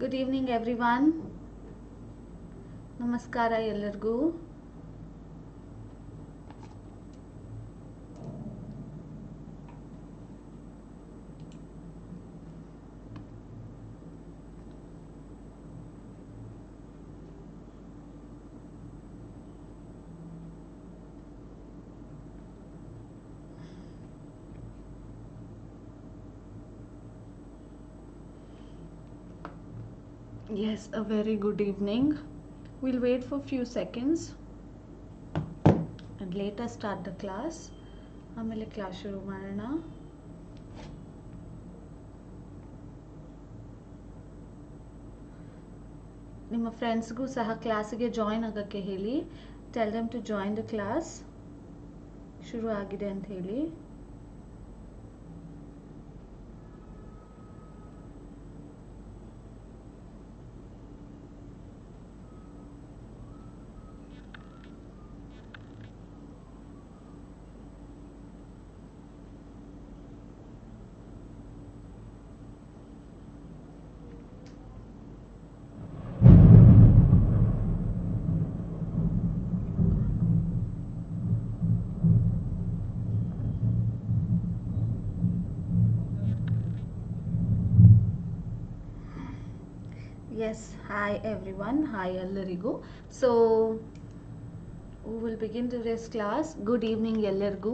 Good evening everyone. Namaskara ellargu. Yes, a very good evening. We'll wait for few seconds and later start the class. ಆಮೇಲೆ class ಶುರು ಮಾಡೋಣ. ನಿಮ್ಮ ಫ್ರೆಂಡ್ಸ್ಗೂ ಸಹ ಕ್ಲಾಸಿಗೆ join ಆಗೋಕ್ಕೆ ಹೇಳಿ. Tell them to join the class. ಶುರು ಆಗಿದೆ ಅಂತ ಹೇಳಿ. Yes, hi everyone. Hi ellarigu. So we will begin today's class. Good evening ellargu.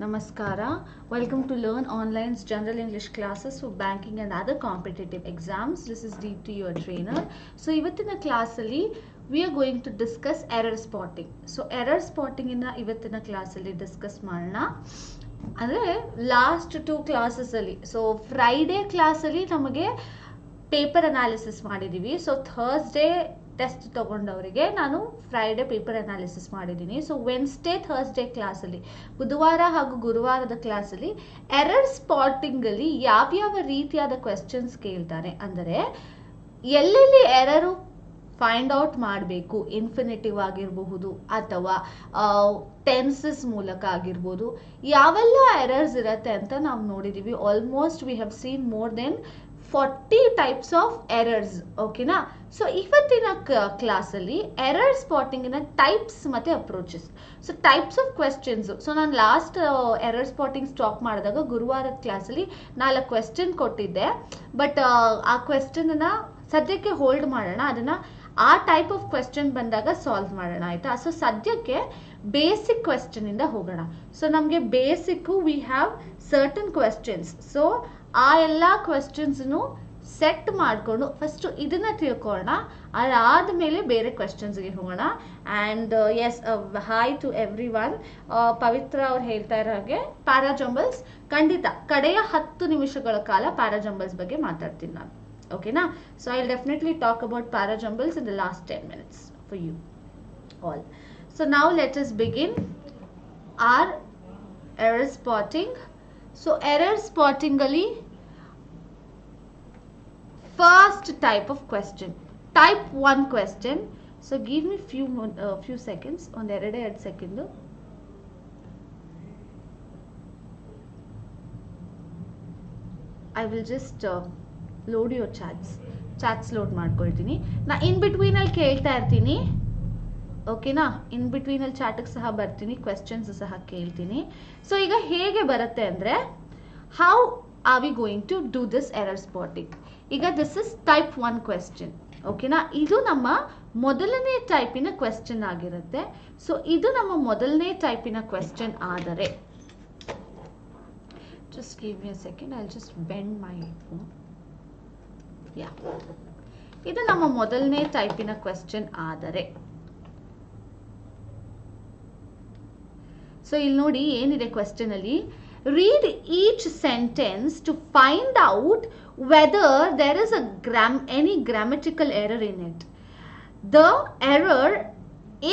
Namaskara. Welcome to Learn Online's General English classes for banking and other competitive exams. This is Deepthi, your trainer. So ivattina class alli we are going to discuss error spotting. So error spotting inna ivattina class alli discuss ಮಾಡೋಣ. ಅಂದ್ರೆ last 2 classes ಅಲ್ಲಿ, so Friday class ಅಲ್ಲಿ ನಮಗೆ paper analysis ಮಾಡಿದ್ದೀವಿ. So Thursday test ತಗೊಂಡವರಿಗೆ ನಾನು Friday paper analysis ಮಾಡಿದ್ದೀನಿ. So Wednesday Thursday ಕ್ಲಾಸಲ್ಲಿ, ಬುಧವಾರ ಹಾಗೂ ಗುರುವಾರದ ಕ್ಲಾಸಲ್ಲಿ ಎರರ್ ಸ್ಪಾಟಿಂಗಲ್ಲಿ ಯಾವ್ಯಾವ ರೀತಿಯಾದ ಕ್ವೆಶ್ಚನ್ಸ್ ಕೇಳ್ತಾರೆ, ಅಂದರೆ ಎಲ್ಲೆಲ್ಲಿ ಎರರು ಫೈಂಡ್ ಔಟ್ ಮಾಡಬೇಕು, ಇನ್ಫಿನಿಟಿವ್ ಆಗಿರಬಹುದು ಅಥವಾ ಟೆನ್ಸಸ್ ಮೂಲಕ ಆಗಿರ್ಬೋದು, ಯಾವೆಲ್ಲ ಎರರ್ಸ್ ಇರುತ್ತೆ ಅಂತ ನಾವು ನೋಡಿದ್ದೀವಿ. Almost we have seen more than 40 types of errors. ಓಕೆನಾ? ಸೊ ಇವತ್ತಿನ ಕ್ಲಾಸಲ್ಲಿ ಎರರ್ ಸ್ಪಾಟಿಂಗಿನ ಟೈಪ್ಸ್ ಮತ್ತೆ approaches. So types of questions. So ನಾನು ಲಾಸ್ಟ್ ಎರರ್ ಸ್ಪಾಟಿಂಗ್ ಸ್ಟಾಪ್ ಮಾಡಿದಾಗ ಗುರುವಾರದ ಕ್ಲಾಸಲ್ಲಿ 4 ಕ್ವೆಶ್ಚನ್ ಕೊಟ್ಟಿದ್ದೆ. ಬಟ್ ಆ ಕ್ವೆಶ್ಚನ್ನ ಸದ್ಯಕ್ಕೆ ಹೋಲ್ಡ್ ಮಾಡೋಣ, ಅದನ್ನ ಆ ಟೈಪ್ ಆಫ್ ಕ್ವೆಶ್ಚನ್ ಬಂದಾಗ ಸಾಲ್ವ್ ಮಾಡೋಣ, ಆಯ್ತಾ? ಸೊ ಸದ್ಯಕ್ಕೆ ಬೇಸಿಕ್ ಕ್ವೆಶ್ಚನ್ ಇಂದ ಹೋಗೋಣ. ಸೊ ನಮಗೆ basic we have certain questions. So ಆ ಎಲ್ಲ ಕ್ವೆಶ್ಚನ್ಸ್ನು ಸೆಟ್ ಮಾಡಿಕೊಂಡು ಫಸ್ಟ್ ಇದನ್ನ ತಿಳ್ಕೊಳ್ಳೋಣ, ಅದಾದಮೇಲೆ ಬೇರೆ ಕ್ವೆಶ್ಚನ್ಸ್ಗೆ ಹೋಗೋಣ. And yes, hi to everyone. Pavithra ಅವ್ರು ಹೇಳ್ತಾ ಇರೋ ಹಾಗೆ ಪ್ಯಾರಾಜಂಬಲ್ಸ್ ಖಂಡಿತ ಕಡೆಯ 10 ನಿಮಿಷಗಳ ಕಾಲ ಪ್ಯಾರಾಜಂಬಲ್ಸ್ ಬಗ್ಗೆ ಮಾತಾಡ್ತೀನಿ ನಾನು. ಓಕೆನಾ? So I will definitely talk about parajumbles in the last 10 minutes for you all. So now let us begin our error spotting. So error spotting ಅಲ್ಲಿ first type of question, type 1 question. So give me few seconds. On erade 2 second. I will just load your chats load ಮಾಡ್ಕೊಳ್ತೀನಿ. ನಾ in between ಅಲ್ಲಿ ಕೇಳ್ತಾ ಇರ್ತೀನಿ. ಓಕೆನಾ? In between ಅಲ್ಲಿ ಚಾಟಿಗೆ ಸಹ ಬರ್ತೀನಿ, ಕ್ವೆಶ್ಚನ್ಸ್ ಸಹ ಕೇಳ್ತೀನಿ. ಸೊ ಈಗ ಹೇಗೆ ಬರುತ್ತೆ ಅಂದರೆ, how are we going to do this error spotting? ಈಗ ದಿಸ್ ಇಸ್ ಟೈಪ್ 1 ಕ್ವೆಶ್ಚನ್. ಓಕೆನಾ? ಇದು ನಮ್ಮ ಮೊದಲನೇ ಟೈಪಿನ ಕ್ವೆಶ್ಚನ್ ಆಗಿರುತ್ತೆ. ಸೊ ಇದು ನಮ್ಮ ಮೊದಲನೇ ಟೈಪಿನ ಕ್ವೆಶ್ಚನ್ ಆದರೆ, just give me a second, I'll just bend my phone. Yeah, ಇದು ನಮ್ಮ ಮೊದಲನೇ ಟೈಪಿನ ಕ್ವೆಶ್ಚನ್ ಆದರೆ, ಸೊ ಇಲ್ಲಿ ನೋಡಿ ಏನಿದೆ ಕ್ವೆಶ್ಚನ್ ಅಲ್ಲಿ. Read each sentence to find out whether there is any grammatical error in it. The error,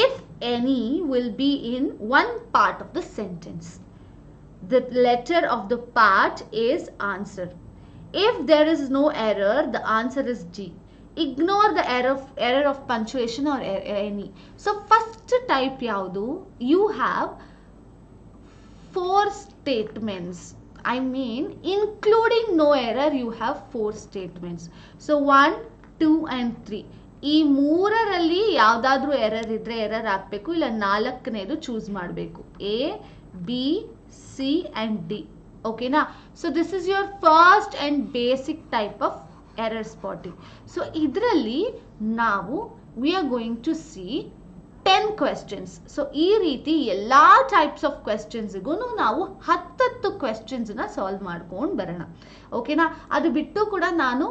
if any, will be in one part of the sentence. The letter of the part is answer. If there is no error, the answer is D. Ignore the error of punctuation or any. So first type yaudu, you have 4 statements. I mean, including no error, you have 4 statements. So 1, 2 and 3 ಈ ಮೂರರಲ್ಲಿ ಯಾವುದಾದ್ರೂ error ಇದ್ರೆ error ಹಾಕಬೇಕು, ಇಲ್ಲ ನಾಲ್ಕನೇದು choose ಮಾಡಬೇಕು. A, B, C and D. ಓಕೆನಾ? So this is your first and basic type of error spotting. So ಇದರಲ್ಲಿ ನಾವು we are going to see 10 questions. So ಈ ರೀತಿ ಎಲ್ಲ ಟೈಪ್ಸ್ ಆಫ್ ಕ್ವೆಶ್ಚನ್ಸ್ಗೂ ನಾವು 10 ಕ್ವೆಶ್ಚನ್ಸ್ನ ಸಾಲ್ವ್ ಮಾಡ್ಕೊಂಡು ಬರೋಣ. ಓಕೆನಾ? ಅದು ಬಿಟ್ಟು ಕೂಡ ನಾನು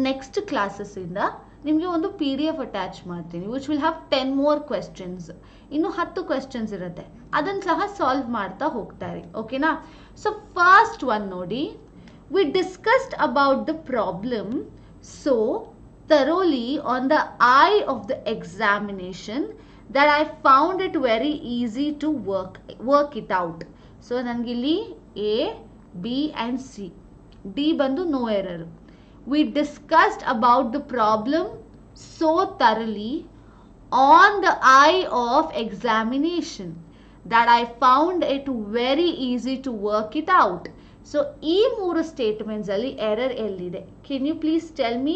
ನೆಕ್ಸ್ಟ್ ಕ್ಲಾಸಸ್ಸಿಂದ ನಿಮಗೆ ಒಂದು PDF ಅಟ್ಯಾಚ್ ಮಾಡ್ತೀನಿ, which will have 10 more questions. ಇನ್ನು 10 ಕ್ವೆಶ್ಚನ್ಸ್ ಇರುತ್ತೆ, ಅದನ್ನು ಸಹ ಸಾಲ್ವ್ ಮಾಡ್ತಾ ಹೋಗ್ತಾರೆ. ಓಕೆನಾ? ಸೊ ಫಸ್ಟ್ ಒನ್ ನೋಡಿ, we discussed about the problem so thoroughly on the eye of the examination that I found it very easy to work it out. So nangili A, B and C. D bandu no error. We discussed about the problem so thoroughly on the eye of examination that I found it very easy to work it out. So ಈ ಮೂರು statements ಅಲ್ಲಿ error ಎಲ್ಲಿದೆ? Can you please tell me?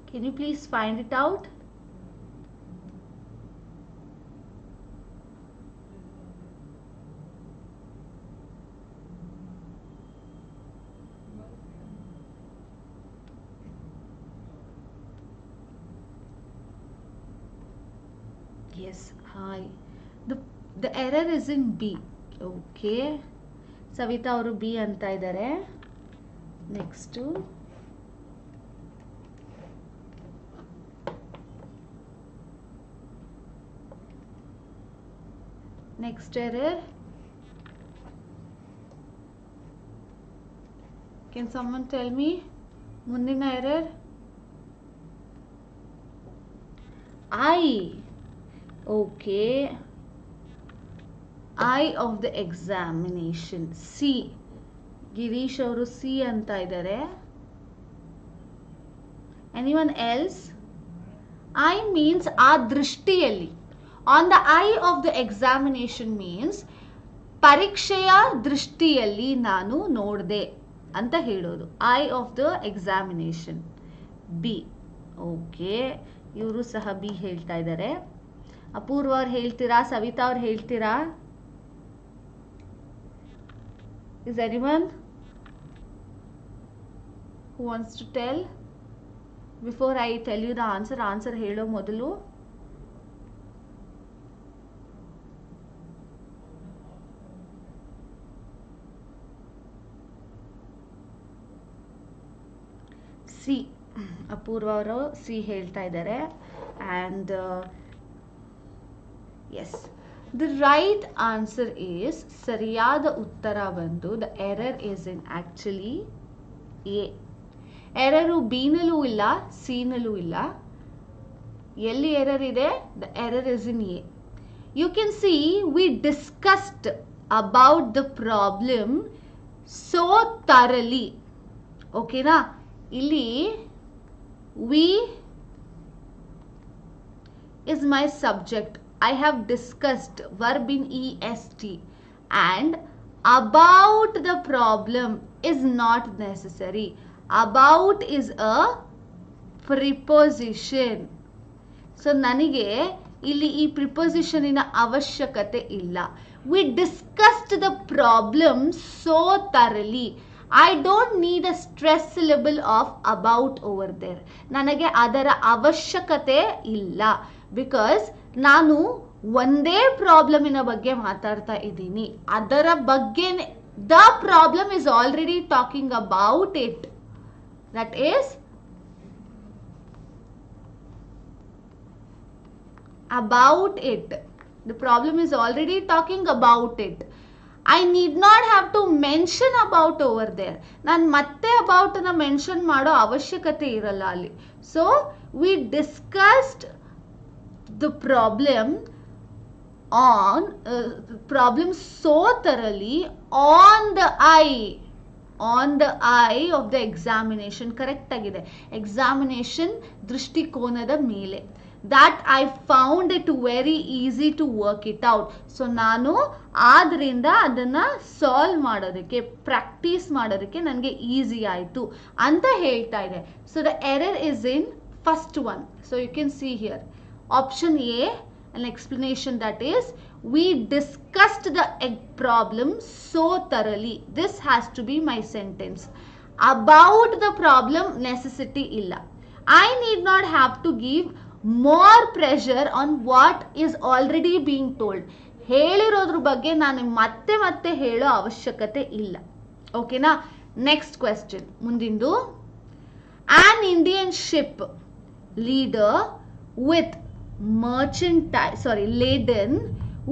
Can you please find it out? Yes, hi. The error is in B. Okay. Savita ಅವರು B ಅಂತ ಇದ್ದಾರೆ. Next next error, can someone tell me ಮುಂದಿನ ಎರರ್? I. Okay, eye of the examination. C. Girish ಅವರು C ಅಂತ ಇದ್ದಾರೆ. Anyone else? I means ಆ ದೃಷ್ಟಿಯಲ್ಲಿ, on the I of the examination means ಪರೀಕ್ಷೆಯ ದೃಷ್ಟಿಯಲ್ಲಿ ನಾನು ನೋಡಿದೆ ಅಂತ ಹೇಳೋದು. I of the examination B. Okay, ಇವರು ಸಹ ಬಿ ಹೇಳ್ತಾ ಇದ್ದಾರೆ. ಅಪೂರ್ವ ಅವ್ರು ಹೇಳ್ತೀರಾ? ಸವಿತಾ ಅವ್ರು ಹೇಳ್ತೀರಾ? Is anyone who wants to tell before I tell you the answer? Answer ಹೇಳೋ ಮೊದಲು. ಸಿ. ಅಪೂರ್ವ ಅವರು ಸಿ ಹೇಳ್ತಾ ಇದ್ದಾರೆ. And yes, the right answer is ಸರಿಯಾದ ಉತ್ತರ ಬಂದು the error is in actually A. ಎರರು B ನಲ್ಲೂ ಇಲ್ಲ, C ನಲ್ಲೂ ಇಲ್ಲ. ಎಲ್ಲಿ ಎರರ್ ಇದೆ? the error is in A. You can see we discussed about the problem so thoroughly. ಓಕೆನಾ? ಇಲ್ಲಿ we is my subject. I have discussed, verb in EST, and about the problem is not necessary. About is a preposition. So ನನಗೆ ಇಲ್ಲಿ ಈ preposition ಇನ ಅವಶ್ಯಕತೆ ಇಲ್ಲ. We discussed the problem so thoroughly. I don't need a stress syllable of about over there. ನನಗೆ ಅದರ ಅವಶ್ಯಕತೆ ಇಲ್ಲ. ಬಿಕಾಸ್ ನಾನು ಒಂದೇ ಪ್ರಾಬ್ಲಮಿನ ಬಗ್ಗೆ ಮಾತಾಡ್ತಾ ಇದ್ದೀನಿ. ಅದರ ಬಗ್ಗೆ the problem is already talking about it. That is about it. The problem is already talking about it. I need not have to mention about over there. ನಾನು ಮತ್ತೆ about ನ ಮೆನ್ಷನ್ ಮಾಡೋ ಅವಶ್ಯಕತೆ ಇರಲ್ಲ ಅಲ್ಲಿ. So we discussed the problem so thoroughly on the eye of the examination. Correct ಆಗಿದೆ. Examination ದೃಷ್ಟಿಕೋನದ ಮೇಲೆ. that I found it very easy to work it out. So ನಾನು ಆದ್ರಿಂದ ಅದನ್ನ ಸಾಲ್ವ್ ಮಾಡೋದಕ್ಕೆ ಪ್ರಾಕ್ಟೀಸ್ ಮಾಡೋದಕ್ಕೆ ನನಗೆ ಈಸಿ ಆಯಿತು ಅಂತ ಹೇಳ್ತಾ ಇದೆ. So the error is in first one. So you can see here option A, an explanation that is, we discussed the egg problem so thoroughly. This has to be my sentence. About the problem necessity illa. I need not have to give more pressure on what is already being told. ಹೇಳಿರೋದ್ರ ಬಗ್ಗೆ ನಾನು ಮತ್ತೆ ಮತ್ತೆ ಹೇಳೋ ಅವಶ್ಯಕತೆ ಇಲ್ಲ. ಓಕೆನಾ? Next question ಮುಂದಿಂದು. An Indian ship leader with laden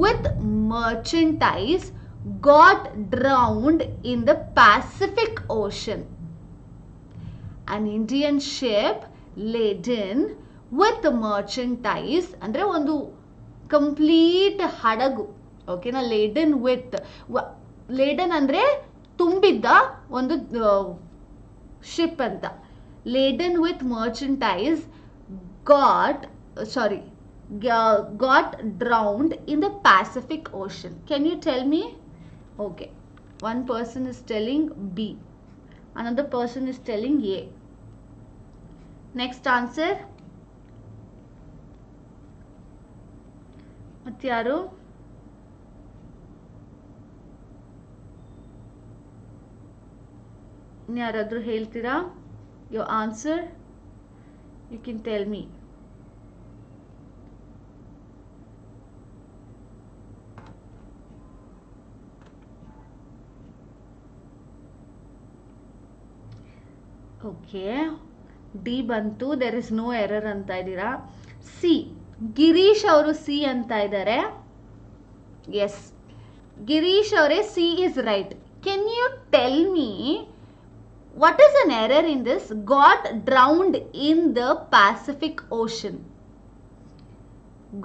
with merchandise got drowned in the Pacific Ocean. An Indian ship laden with merchandise ಅಂದ್ರೆ ಒಂದು ಕಂಪ್ಲೀಟ್ ಹಡಗು. ಓಕೆನಾ? ಲೇಡನ್ ಅಂದ್ರೆ ತುಂಬಿದ್ದ ಒಂದು ಶಿಪ್ ಅಂತ. ಲೇಡನ್ with merchandise got drowned in the Pacific Ocean. Can you tell me? Okay, one person is telling B, another person is telling A. Next answer. matyaru? yaradru heltira your answer? You can tell me. Okay, D ಬಂತು. There is no error ಅಂತ ಇದ್ದೀರಾ. C, Girish ಅವರು C ಅಂತ ಇದ್ದಾರೆ. Yes, Girish ಅವರೇ C is right. Can you tell me what is an error in this? Got drowned in the Pacific Ocean.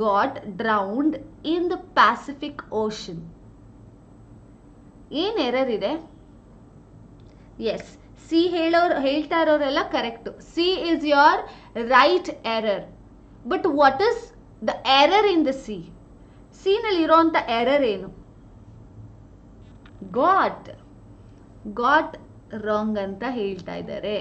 Got drowned in the Pacific Ocean. ಏನ್ error ಇದೆ? Yes, C ಹೇಳ್ತಾ ಇರೋರೆಲ್ಲ correct. C is your right error. But what is the error in the C? C ನಲ್ಲಿ ಇರೋಂಥ error ಏನು? Got wrong ಅಂತ ಹೇಳ್ತಾ ಇದ್ದಾರೆ.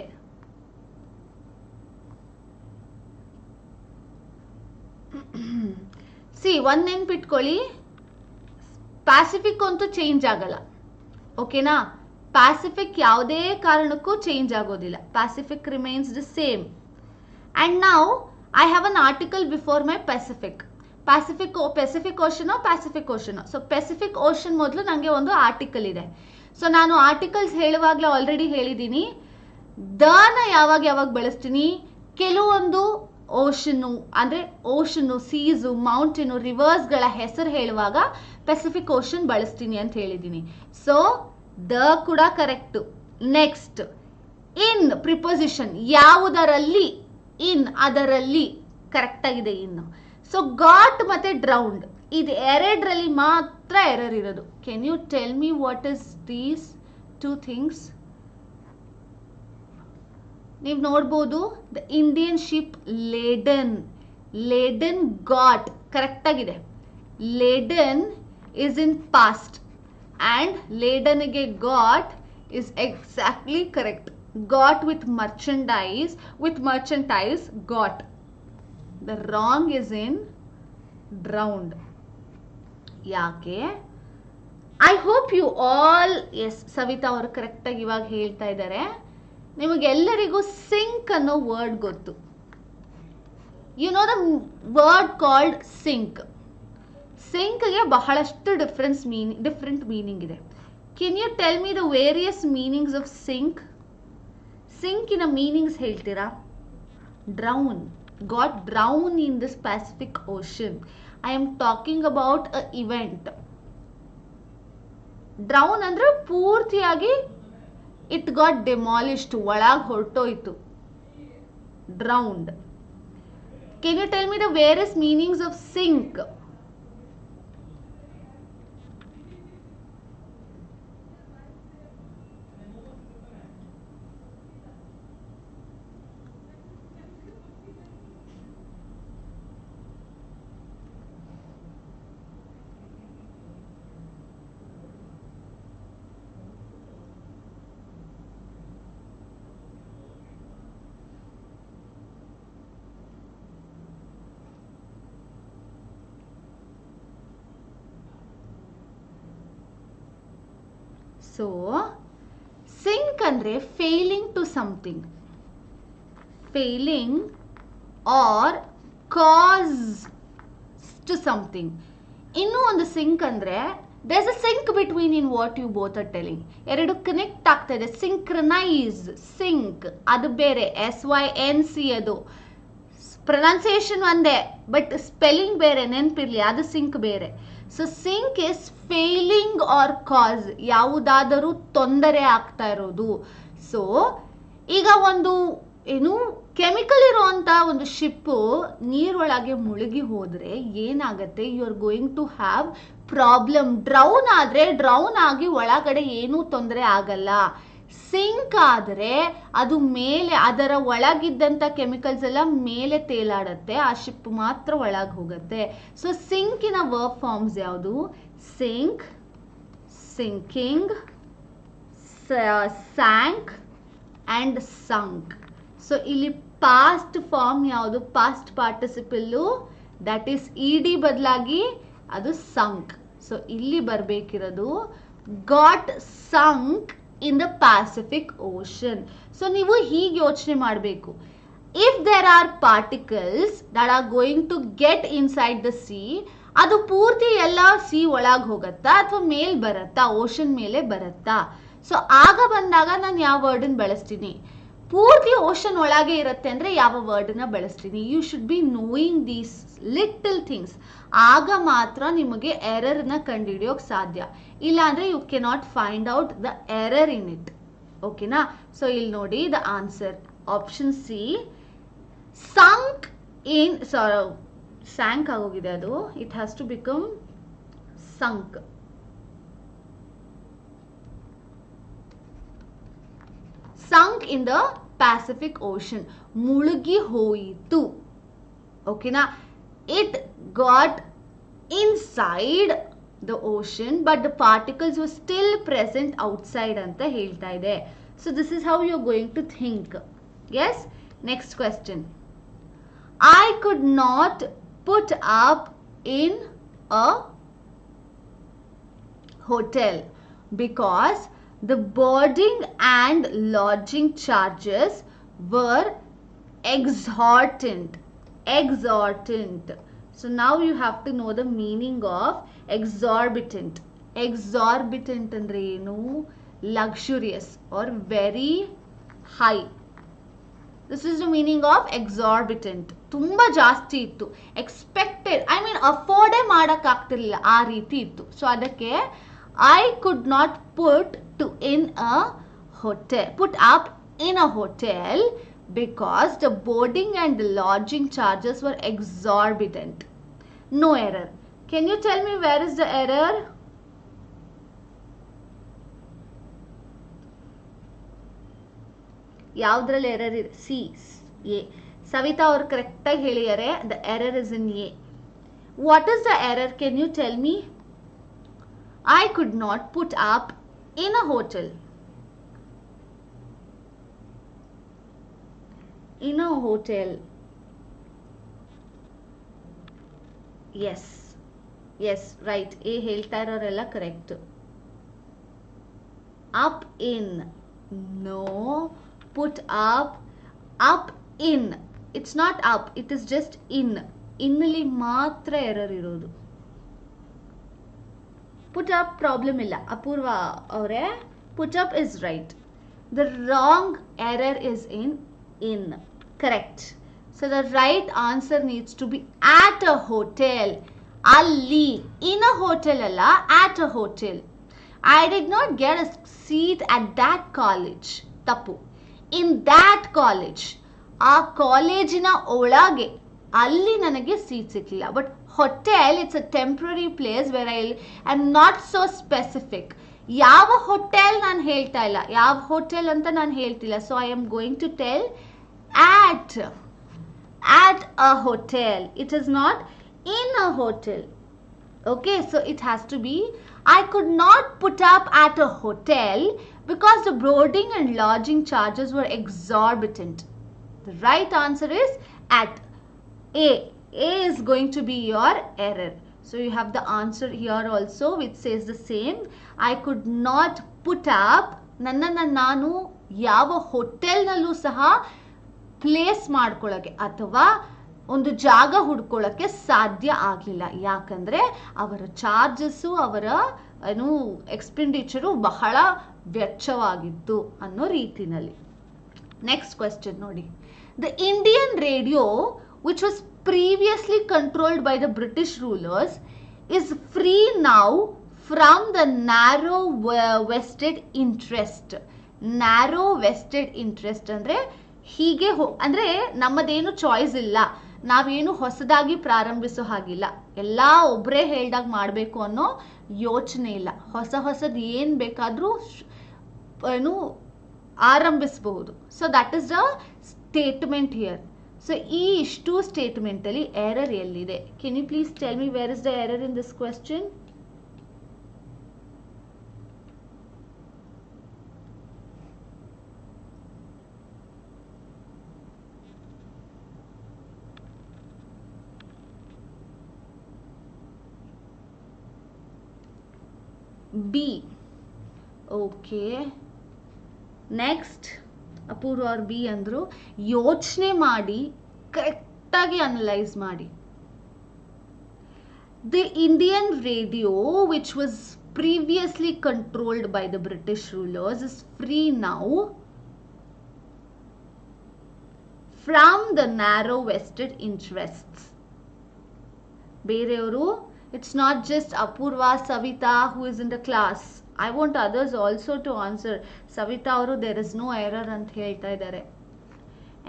ಸಿ, ಒಂದ್ ನೆನ್ಪಿಟ್ಕೊಳ್ಳಿ, ಪ್ಯಾಸಿಫಿಕ್ ಅಂತೂ ಚೇಂಜ್ ಆಗಲ್ಲ. ಓಕೆನಾ? ಪ್ಯಾಸಿಫಿಕ್ ಯಾವುದೇ ಕಾರಣಕ್ಕೂ ಚೇಂಜ್ ಆಗೋದಿಲ್ಲ. Pacific remains the same. And ನಾವು I have an article before my Pacific. Pacific Ocean. So Pacific Ocean ಮೊದಲು ನನಗೆ ಒಂದು ಆರ್ಟಿಕಲ್ ಇದೆ. ಸೊ ನಾನು ಆರ್ಟಿಕಲ್ಸ್ ಹೇಳುವಾಗಲೇ ಆಲ್ರೆಡಿ ಹೇಳಿದ್ದೀನಿ, ದನ ಯಾವಾಗ ಬಳಸ್ತೀನಿ, ಕೆಲವೊಂದು ಓಷನ್ನು, ಸೀಸು, ಮೌಂಟೇನು, ರಿವರ್ಸ್ಗಳ ಹೆಸರು ಹೇಳುವಾಗ ಪೆಸಿಫಿಕ್ ಓಷನ್ ಬಳಸ್ತೀನಿ ಅಂತ ಹೇಳಿದ್ದೀನಿ. ಸೊ ದ ಕೂಡ ಕರೆಕ್ಟ್. ನೆಕ್ಸ್ಟ್, ಇನ್ ಪ್ರಿಪೊಸಿಷನ್, ಯಾವುದರಲ್ಲಿ, ಇನ್ ಅದರಲ್ಲಿ ಕರೆಕ್ಟ್ ಆಗಿದೆ ಇನ್ನು. ಸೊ ಗಾಟ್ ಮತ್ತೆ ಡ್ರೌಂಡ್, ಇದು ಎರಡರಲ್ಲಿ ಮಾತ್ರ ಎರರ್ ಇರೋದು. Can you tell me what is these two things? ನೀವು ನೋಡ್ಬೋದು, the Indian ship laden got correct ಆಗಿದೆ. Laden is in past and laden ಗೆ got is exactly correct. Got with merchandise got. The wrong is in drowned. ಯಾಕೆ? I hope you all, yes, Savita ಅವರು correct ಆಗಿ ಇವಾಗ ಹೇಳ್ತಾ ಇದ್ದಾರೆ. ನಿಮಗೆಲ್ಲರಿಗೂ sync ಅನ್ನೋ ವರ್ಡ್ ಗೊತ್ತು. You know the word called sink. ಸಿಂಕ್ಗೆ ಬಹಳಷ್ಟು ಡಿಫ್ರೆಂಟ್ ಮೀನಿಂಗ್ ಇದೆ. Can you tell me the various meanings of sink? ಸಿಂಕಿನ ಮೀನಿಂಗ್ಸ್ ಹೇಳ್ತೀರಾ? Drown, got drown in this Pacific Ocean. I am talking about a event. Drown ಅಂದ್ರೆ ಪೂರ್ತಿಯಾಗಿ it got demolished, ಒಳಗೆ ಹೊರಟೋಯ್ತು. Drowned. Can you tell me the various meanings of sink? So sink ಅಂದರೆ failing to something, failing or cause to something. ಇನ್ನೂ ಒಂದು sync ಅಂದರೆ there's a sync between in what you both are telling. ಎರಡು connect ಆಗ್ತಾ ಇದೆ, synchronise, sync ಅದು ಬೇರೆ, SYNC ಅದು ಪ್ರೊನೌನ್ಸಿಯೇಷನ್ ಒಂದೇ ಬಟ್ ಸ್ಪೆಲ್ಲಿಂಗ್ ಬೇರೆ, ನೆನಪಿರ್ಲಿ, ಅದು ಸಿಂಕ್ ಬೇರೆ. So sink is failing or cause, ಯಾವುದಾದರೂ ತೊಂದರೆ ಆಗ್ತಾ ಇರೋದು. ಸೊ ಈಗ ಒಂದು ಏನು ಕೆಮಿಕಲ್ ಇರುವಂತ ಒಂದು ಶಿಪ್ಪು ನೀರೊಳಗೆ ಮುಳುಗಿ ಹೋದ್ರೆ ಏನಾಗತ್ತೆ, you are going to have problem. Drown ಆದ್ರೆ ಡ್ರೌನ್ ಆಗಿ ಒಳಗಡೆ ಏನೂ ತೊಂದರೆ ಆಗಲ್ಲ. ಸಿಂಕ್ ಆದರೆ ಅದು ಮೇಲೆ, ಅದರ ಒಳಗಿದ್ದಂಥ ಕೆಮಿಕಲ್ಸ್ ಎಲ್ಲ ಮೇಲೆ ತೇಲಾಡತ್ತೆ, ಆ ಶಿಪ್ ಮಾತ್ರ ಒಳಗೆ ಹೋಗುತ್ತೆ. ಸೊ ಸಿಂಕಿನ ವರ್ಬ್ ಫಾರ್ಮ್ಸ್ ಯಾವುದು? Sink, sinking, sank and sunk. So ಇಲ್ಲಿ ಪಾಸ್ಟ್ ಫಾರ್ಮ್ ಯಾವುದು? Past participle, that is ED ಬದಲಾಗಿ ಅದು ಸಂಕ್. ಸೊ ಇಲ್ಲಿ ಬರಬೇಕಿರೋದು got sunk in the Pacific Ocean. So ನೀವು ಹೀಗೆ ಯೋಚನೆ ಮಾಡಬೇಕು, if there are particles that are going to get inside the sea, ಅದು ಪೂರ್ತಿ ಎಲ್ಲ ಸಿ ಒಳಗೆ ಹೋಗತ್ತಾ ಅಥವಾ ಮೇಲ್ ಬರತ್ತಾ, ಓಷನ್ ಮೇಲೆ ಬರತ್ತಾ? ಸೊ ಆಗ ಬಂದಾಗ ನಾನು ಯಾವ ವರ್ಡನ್ನು ಬಳಸ್ತೀನಿ? ಪೂರ್ತಿ ಓಷನ್ ಒಳಗೆ ಇರುತ್ತೆ ಅಂದರೆ ಯಾವ ವರ್ಡನ್ನ ಬಳಸ್ತೀನಿ? You should be knowing these little things. ಆಗ ಮಾತ್ರ ನಿಮಗೆ ಎರರ್ನ ಕಂಡುಹಿಡಿಯೋಕೆ ಸಾಧ್ಯ. ಇಲ್ಲಾಂದರೆ you cannot find out the error in it. ಓಕೆನಾ? ಸೊ ಇಲ್ಲಿ ನೋಡಿ the answer option C, sunk in, sank ಆಗೋಗಿದೆ ಅದು, it has to become sunk. Sunk in the Pacific Ocean, ಮುಳುಗಿ ಹೋಯಿತು. ಓಕೆನಾ? It got inside the ocean but the particles were still present outside ಅಂತ ಹೇಳ್ತಾ ಇದೆ. So this is how you are going to think. Yes, next question. I could not put up in a hotel because the boarding and lodging charges were exorbitant. So now you have to know the meaning of exorbitant. Exorbitant andre enu? Luxurious or very high. This is the meaning of exorbitant. ತುಂಬಾ ಜಾಸ್ತಿ ಇತ್ತು, expected, I mean ಅಫೋರ್ಡೇ ಮಾಡೋಕ್ಕಾಗ್ತಿರ್ಲಿಲ್ಲ, ಆ ರೀತಿ ಇತ್ತು. So ಅದಕ್ಕೆ I could not put up in a hotel because the boarding and the lodging charges were exorbitant. No error. Can you tell me where is the error? ಯಾವುದ್ರಲ್ಲಿ ಎರರ್ ಇದೆ? C, A. Savitha ಅವರು ಕರೆಕ್ಟಾಗಿ ಹೇಳಿದ್ದಾರೆ, the error is in A. What is the error? Can you tell me? I could not put up in a hotel. In a hotel. Yes. Yes, right. A ಹೇಳ್ತಾ ಇರೋರೆಲ್ಲ correct. Up in. No. Put up. Up in. It's not up. It is just in. ಇನ್ನಲ್ಲಿ ಮಾತ್ರ error ಇರೋದು. Put up problem illa. Apurva avare, put up is right. The wrong error is in. Correct. So the right answer needs to be at a hotel. Alli. In a hotel alla, at a hotel. I did not get a seat at that college. Tappu. In that college. ಆ ಕಾಲೇಜಿನ ಒಳಗೆ ಅಲ್ಲಿ ನನಗೆ seat ಸಿಕ್ಕಿಲ್ಲ. But hotel, it's a temporary place where I am not so specific. ಯಾವ hotel ನಾನು ಹೇಳ್ತಾ ಇಲ್ಲ, ಯಾವ ಹೋಟೆಲ್ ಅಂತ ನಾನು ಹೇಳ್ತಿಲ್ಲ. So I am going to tell at a hotel. It is not in a hotel. Okay, so it has to be, I could not put up at a hotel because the boarding and lodging charges were exorbitant. The right answer is at. A is going to be your error. So you have the answer here also which says the same. I could not put up, ನನ್ನನ್ನು ನಾನು ಯಾವ ಹೋಟೆಲ್ನಲ್ಲೂ ಸಹ place ಮಾಡ್ಕೊಳ್ಳೋಕ್ಕೆ ಅಥವಾ ಒಂದು ಜಾಗ ಹುಡ್ಕೊಳ್ಳೋಕ್ಕೆ ಸಾಧ್ಯ ಆಗಲಿಲ್ಲ. ಯಾಕಂದರೆ ಅವರ ಚಾರ್ಜಸ್ಸು, ಅವರ ಏನು ಎಕ್ಸ್ಪೆಂಡಿಚರು ಬಹಳ ವೆಚ್ಚವಾಗಿತ್ತು ಅನ್ನೋ ರೀತಿನಲ್ಲಿ. ನೆಕ್ಸ್ಟ್ ಕ್ವೆಶ್ಚನ್ ನೋಡಿ. The Indian radio which was previously controlled by the British rulers is free now from the narrow vested interest. Narrow vested interest ಅಂದರೆ ಹೀಗೆ ಅಂದರೆ ನಮ್ಮದೇನು ಚಾಯ್ಸ್ ಇಲ್ಲ, ನಾವೇನು ಹೊಸದಾಗಿ ಪ್ರಾರಂಭಿಸೋ ಹಾಗಿಲ್ಲ, ಎಲ್ಲ ಒಬ್ಬರೇ ಹೇಳ್ದಾಗ ಮಾಡಬೇಕು ಅನ್ನೋ ಯೋಚನೆ ಇಲ್ಲ. ಹೊಸದು ಏನು ಬೇಕಾದರೂ ಏನು ಆರಂಭಿಸಬಹುದು. So that is the statement here. So ಈ ಇಷ್ಟು ಸ್ಟೇಟ್ಮೆಂಟ್ ಅಲ್ಲಿ ಎರರ್ ಎಲ್ಲಿದೆ? Can you please tell me where is the error in this question? B. Okay, next Apoorva ಅವ್ರು ಬಿ ಅಂದರು. ಯೋಚನೆ ಮಾಡಿ ಕರೆಕ್ಟಾಗಿ ಅನಲೈಸ್ ಮಾಡಿ. The Indian radio which was previously controlled by the British rulers is free now from the narrow vested interests. ಬೇರೆಯವರು, it's not just Apoorva, Savitha who is in the class. I want others also to answer. Savita ಅವರು there is no error ಅಂತ ಹೇಳ್ತಾ ಇದ್ದಾರೆ.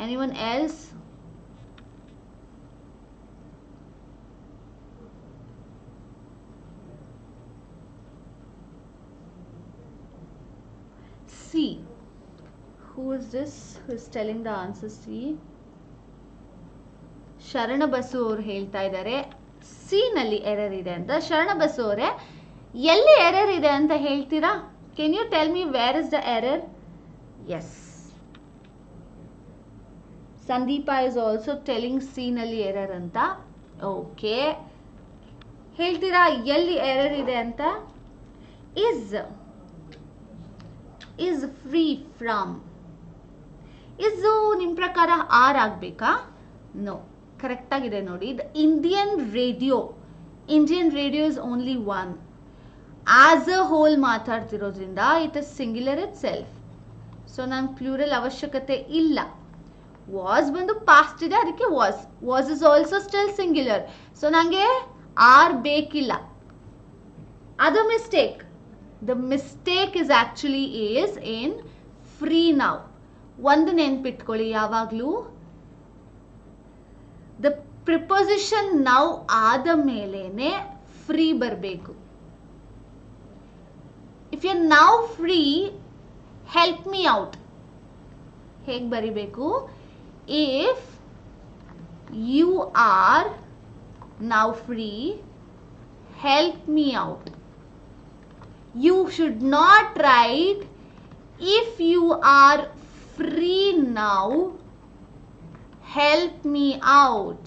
Anyone else? C. Who is this? Who is telling the answer? C. ಶರಣ ಬಸು ಅವರು ಹೇಳ್ತಾ ಇದ್ದಾರೆ C ನಲ್ಲಿ error ಇದೆ ಅಂತ. ಶರಣ ಬಸು ಅವರೇ, ಎಲ್ಲಿ ಎರರ್ ಇದೆ ಅಂತ ಹೇಳ್ತೀರಾ? Can you tell me where is the error? Yes, Sandeep is also telling C ನಲ್ಲಿ ಎರರ್ ಅಂತ. ಓಕೆ, ಹೇಳ್ತೀರಾ ಎಲ್ಲಿ ಎರರ್ ಇದೆ ಅಂತ? Is free from. ಇಸ್ ನಿಮ್ಮ ಪ್ರಕಾರ ಆರ್ ಆಗಬೇಕಾ? ನೋ, ಕರೆಕ್ಟ್ ಆಗಿದೆ ನೋಡಿ. The Indian radio is only one. As a whole ಮಾತಾಡ್ತಿರೋದ್ರಿಂದ it is singular itself. So ನಾನು ಪ್ಲೂರಲ್ ಅವಶ್ಯಕತೆ ಇಲ್ಲ. ವಾಸ್ ಬಂದು ಪಾಸ್ಟ್ ಇದೆ, ಅದಕ್ಕೆ was is also still singular. So ನನಗೆ ಆರ್ ಬೇಕಿಲ್ಲ. ಅದು mistake. The mistake is actually is in free now. ಒಂದು ನೆನ್ಪಿಟ್ಕೊಳ್ಳಿ ಯಾವಾಗಲೂ, ದ ಪ್ರಿಪೊಸಿಷನ್ ನೌ ಆದ ಮೇಲೇನೆ ಫ್ರೀ ಬರಬೇಕು. If you're now free, help me out. ಹೇಗೆ ಬರಿಬೇಕು? If you are now free, help me out. You should not write if you are free now, help me out.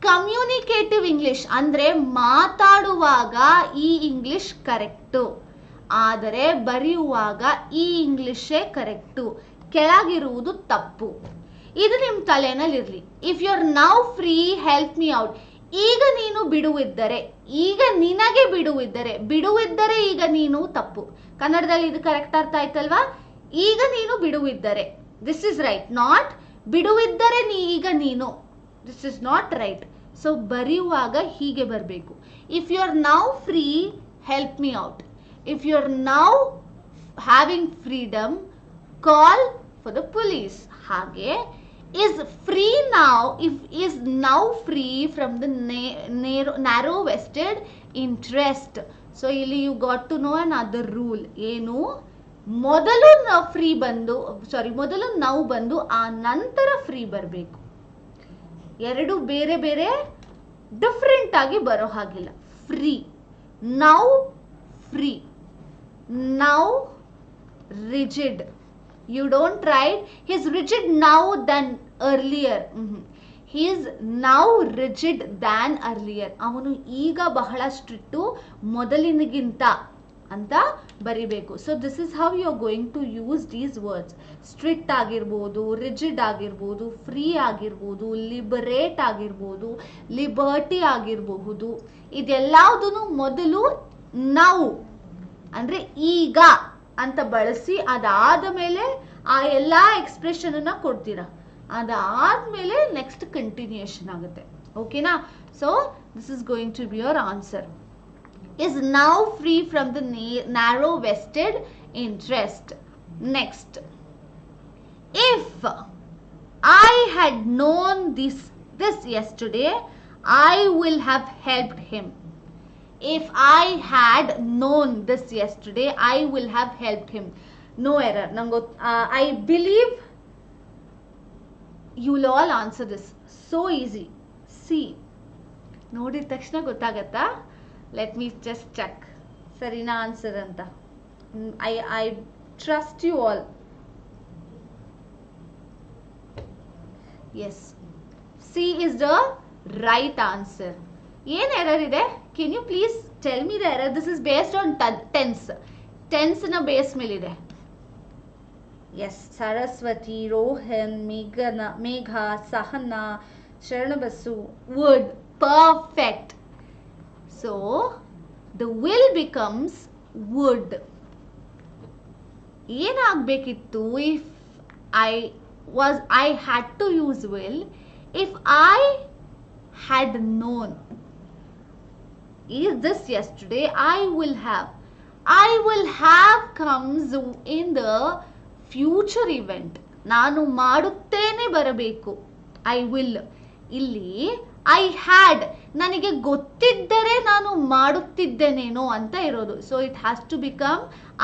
Communicative English ಅಂದರೆ ಮಾತಾಡುವಾಗ ಈ English correct, ಆದರೆ ಬರೆಯುವಾಗ ಈ ಇಂಗ್ಲಿಷೇ correct, ಕೆಳಗಿರುವುದು ತಪ್ಪು. ಇದು ನಿಮ್ಮ ತಲೆನಲ್ಲಿರಲಿ. If you are now free, help me out. ಈಗ ನೀನು ಬಿಡುವಿದ್ದರೆ, ಈಗ ನಿನಗೆ ಬಿಡುವಿದ್ದರೆ ಈಗ ನೀನು ತಪ್ಪು. ಕನ್ನಡದಲ್ಲಿ ಇದು ಕರೆಕ್ಟ್ ಅರ್ಥ ಆಯ್ತಲ್ವಾ? ಈಗ ನೀನು ಬಿಡುವಿದ್ದರೆ, ದಿಸ್ ಇಸ್ ರೈಟ್. ನಾಟ್ ಬಿಡುವಿದ್ದರೆ ಈಗ ನೀನು, this is not right. So ಬರೆಯುವಾಗ ಹೀಗೆ ಬರಬೇಕು. If you are now free, help me out. If you are now having freedom, call for the police. ಹಾಗೆ is free now, if is now free from the narrow vested interest. So ಇಲ್ಲಿ you got to know another rule. ಏನು? ಮೊದಲು free ಬಂದು, ಮೊದಲು ನಾವು ಬಂದು ಆ ನಂತರ ಫ್ರೀ ಬರಬೇಕು. ಎರಡು ಬೇರೆ ಬೇರೆ ಡಿಫ್ರೆಂಟ್ ಆಗಿ ಬರೋ ಹಾಗಿಲ್ಲ. Free, now free, now rigid. You don't write he is rigid now than earlier. He is now rigid than earlier. ಅವನು ಈಗ ಬಹಳ ಸ್ಟ್ರಿಕ್ಟು ಮೊದಲಿನಗಿಂತ ಅಂತ ಬರಿಬೇಕು. So this is how you are going to use these words. Strict ಆಗಿರ್ಬೋದು, rigid ಆಗಿರ್ಬೋದು, free ಆಗಿರ್ಬೋದು, liberate ಆಗಿರ್ಬೋದು, ಲಿಬರ್ಟಿ ಆಗಿರಬಹುದು. ಇದೆಲ್ಲದನ್ನು ಮೊದಲು ನಾವು ಅಂದ್ರೆ ಈಗ ಅಂತ ಬಳಸಿ ಅದಾದ ಮೇಲೆ ಆ ಎಲ್ಲ ಎಕ್ಸ್ಪ್ರೆಷನ್ ಅನ್ನ ಕೊಡ್ತೀರಾ. ಅದಾದ್ಮೇಲೆ ನೆಕ್ಸ್ಟ್ ಕಂಟಿನ್ಯೂಯೇಷನ್ ಆಗುತ್ತೆ. ಓಕೆನಾ? So this is going to be your answer. Is now free from the narrow vested interest. Next, if I had known this yesterday, I will have helped him. If I had known this yesterday, I will have helped him. No error. I believe you will all answer this. So easy. See, ನೋಡಿದ ತಕ್ಷಣ ಗೊತ್ತಾಗತ್ತಾ? Let me just check. Sarina answer anta. I trust you all. Yes. C is the right answer. Yen error ide? Can you please tell me the error? This is based on tense. Tense na base mele ide. Yes. Saraswati, Rohan, Megha, Sahana, Sharanabasu. Would. Perfect. So the will becomes would. ಏನಾಗಬೇಕಿತ್ತು? if I had to use will, if I had known is this yesterday, I will have comes in the future event. ನಾನು ಮಾಡುತ್ತೇನೆ ಬರಬೇಕು. I will. ಇಲ್ಲಿ I had, ನನಗೆ ಗೊತ್ತಿದ್ದರೆ ನಾನು ಮಾಡುತ್ತಿದ್ದೇನೇನೋ ಅಂತ ಇರೋದು. So it has to become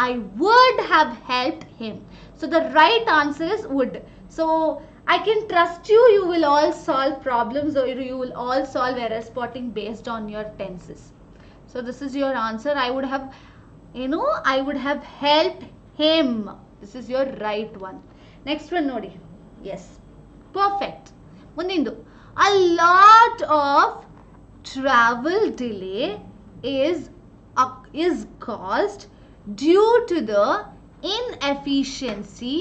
I would have helped him. So the right answer is would. So I can trust you, you will all solve problems, or you will all solve error spotting based on your tenses. So this is your answer. I would have helped him. This is your right one. Next one nodi. Yes. Perfect. Mundindu. A lot of travel delay is caused due to the inefficiency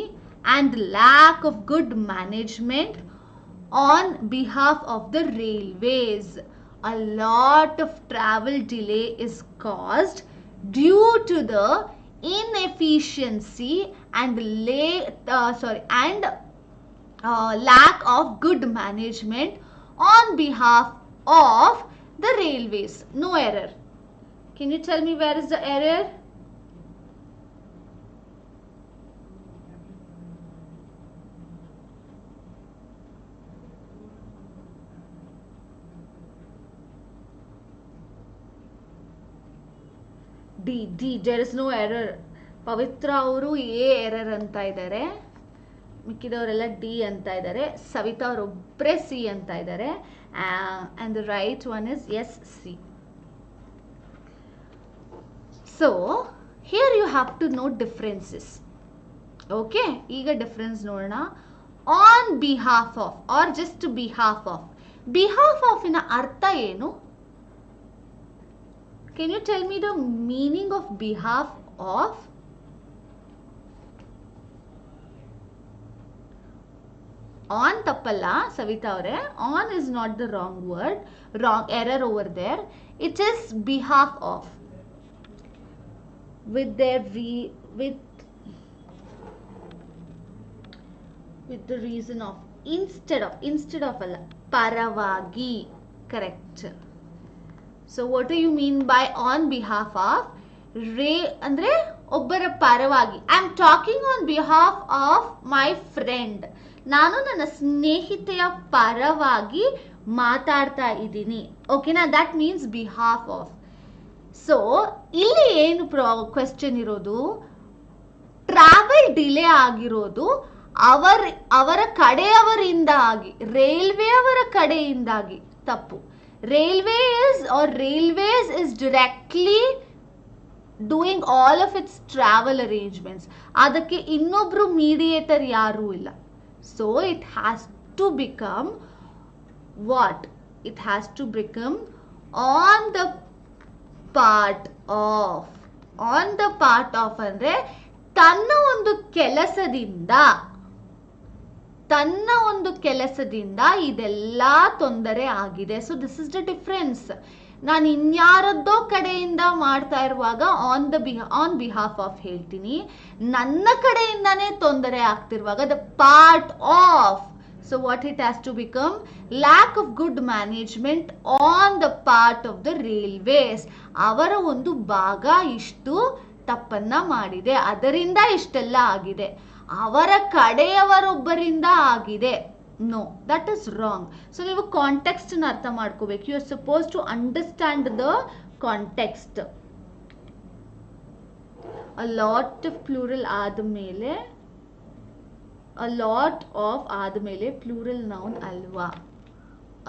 and lack of good management on behalf of the railways. A lot of travel delay is caused due to the inefficiency and lack of good management on behalf of the railways. No error. Can you tell me where is the error? D. There is no error. Pavitra ಅವರು A error ಅಂತ ಇದ್ದಾರೆ. ಮಿಕ್ಕಿದವರೆಲ್ಲ D ಅಂತ ಇದ್ದಾರೆ. Savita ಅವರೊಬ್ಬರೇ C ಅಂತ ಇದ್ದಾರೆ. And the right one is yes, C. So here you have to know differences. Okay, ಈಗ difference ನೋಡೋಣ. On behalf of or just behalf of. Behalf of ಇನ ಅರ್ಥ ಏನು? Can you tell me the meaning of behalf of? On ತಪ್ಪಲ್ಲ ಸವಿತಾ ಅವರೇ. On is not the wrong word. Wrong error over there. It is behalf of. With the reason of. Instead of ಅಲ್ಲ. ಪರವಾಗಿ. Correct. So what do you mean by on behalf of? ಅಂದ್ರೆ ಒಬ್ಬರ ಪರವಾಗಿ. I am talking on behalf of my friend. ನಾನು ನನ್ನ ಸ್ನೇಹಿತೆಯ ಪರವಾಗಿ ಮಾತಾಡ್ತಾ ಇದ್ದೀನಿ. ಓಕೆನಾ? That means behalf of. So ಇಲ್ಲಿ ಏನು ಕ್ವೆಶ್ಚನ್ ಇರೋದು? ಟ್ರಾವೆಲ್ ಡಿಲೇ ಆಗಿರೋದು ಅವರ ಕಡೆಯವರಿಂದಾಗಿ, ರೈಲ್ವೆ ಅವರ ಕಡೆಯಿಂದಾಗಿ. ತಪ್ಪು. railways is directly doing all of its travel arrangements. ಅದಕ್ಕೆ ಇನ್ನೊಬ್ರು ಮೀಡಿಯೇಟರ್ ಯಾರೂ ಇಲ್ಲ. So it has to become what? It has to become on the part of. On the part of ಅಂದ್ರೆ ತನ್ನ ಒಂದು ಕೆಲಸದಿಂದ ಇದೆಲ್ಲ ತೊಂದರೆ ಆಗಿದೆ. So this is the difference. ನಾನು ಇನ್ಯಾರದ್ದೋ ಕಡೆಯಿಂದ ಮಾಡ್ತಾ ಇರುವಾಗ ಆನ್ ಬಿಹಾಫ್ ಆಫ್ ಹೇಳ್ತೀನಿ, ನನ್ನ ಕಡೆಯಿಂದಾನೇ ತೊಂದರೆ ಆಗ್ತಿರುವಾಗ the part of. So what it has to become? Lack of good management on the part of the railways. ಅವರ ಒಂದು ಭಾಗ ಇಷ್ಟು ತಪ್ಪನ್ನ ಮಾಡಿದೆ, ಅದರಿಂದ ಇಷ್ಟೆಲ್ಲ ಆಗಿದೆ, ಅವರ ಕಡೆಯವರೊಬ್ಬರಿಂದ ಆಗಿದೆ. No, that is wrong. So ನೀವು ಕಾಂಟೆಕ್ಸ್ಟ್ ಅರ್ಥ ಮಾಡ್ಕೋಬೇಕು. You are suppose to understand the context. A lot of plural ಆದಮೇಲೆ a lot of ಆದಮೇಲೆ ಪ್ಲೂರಲ್ ನೌನ್ ಅಲ್ವಾ?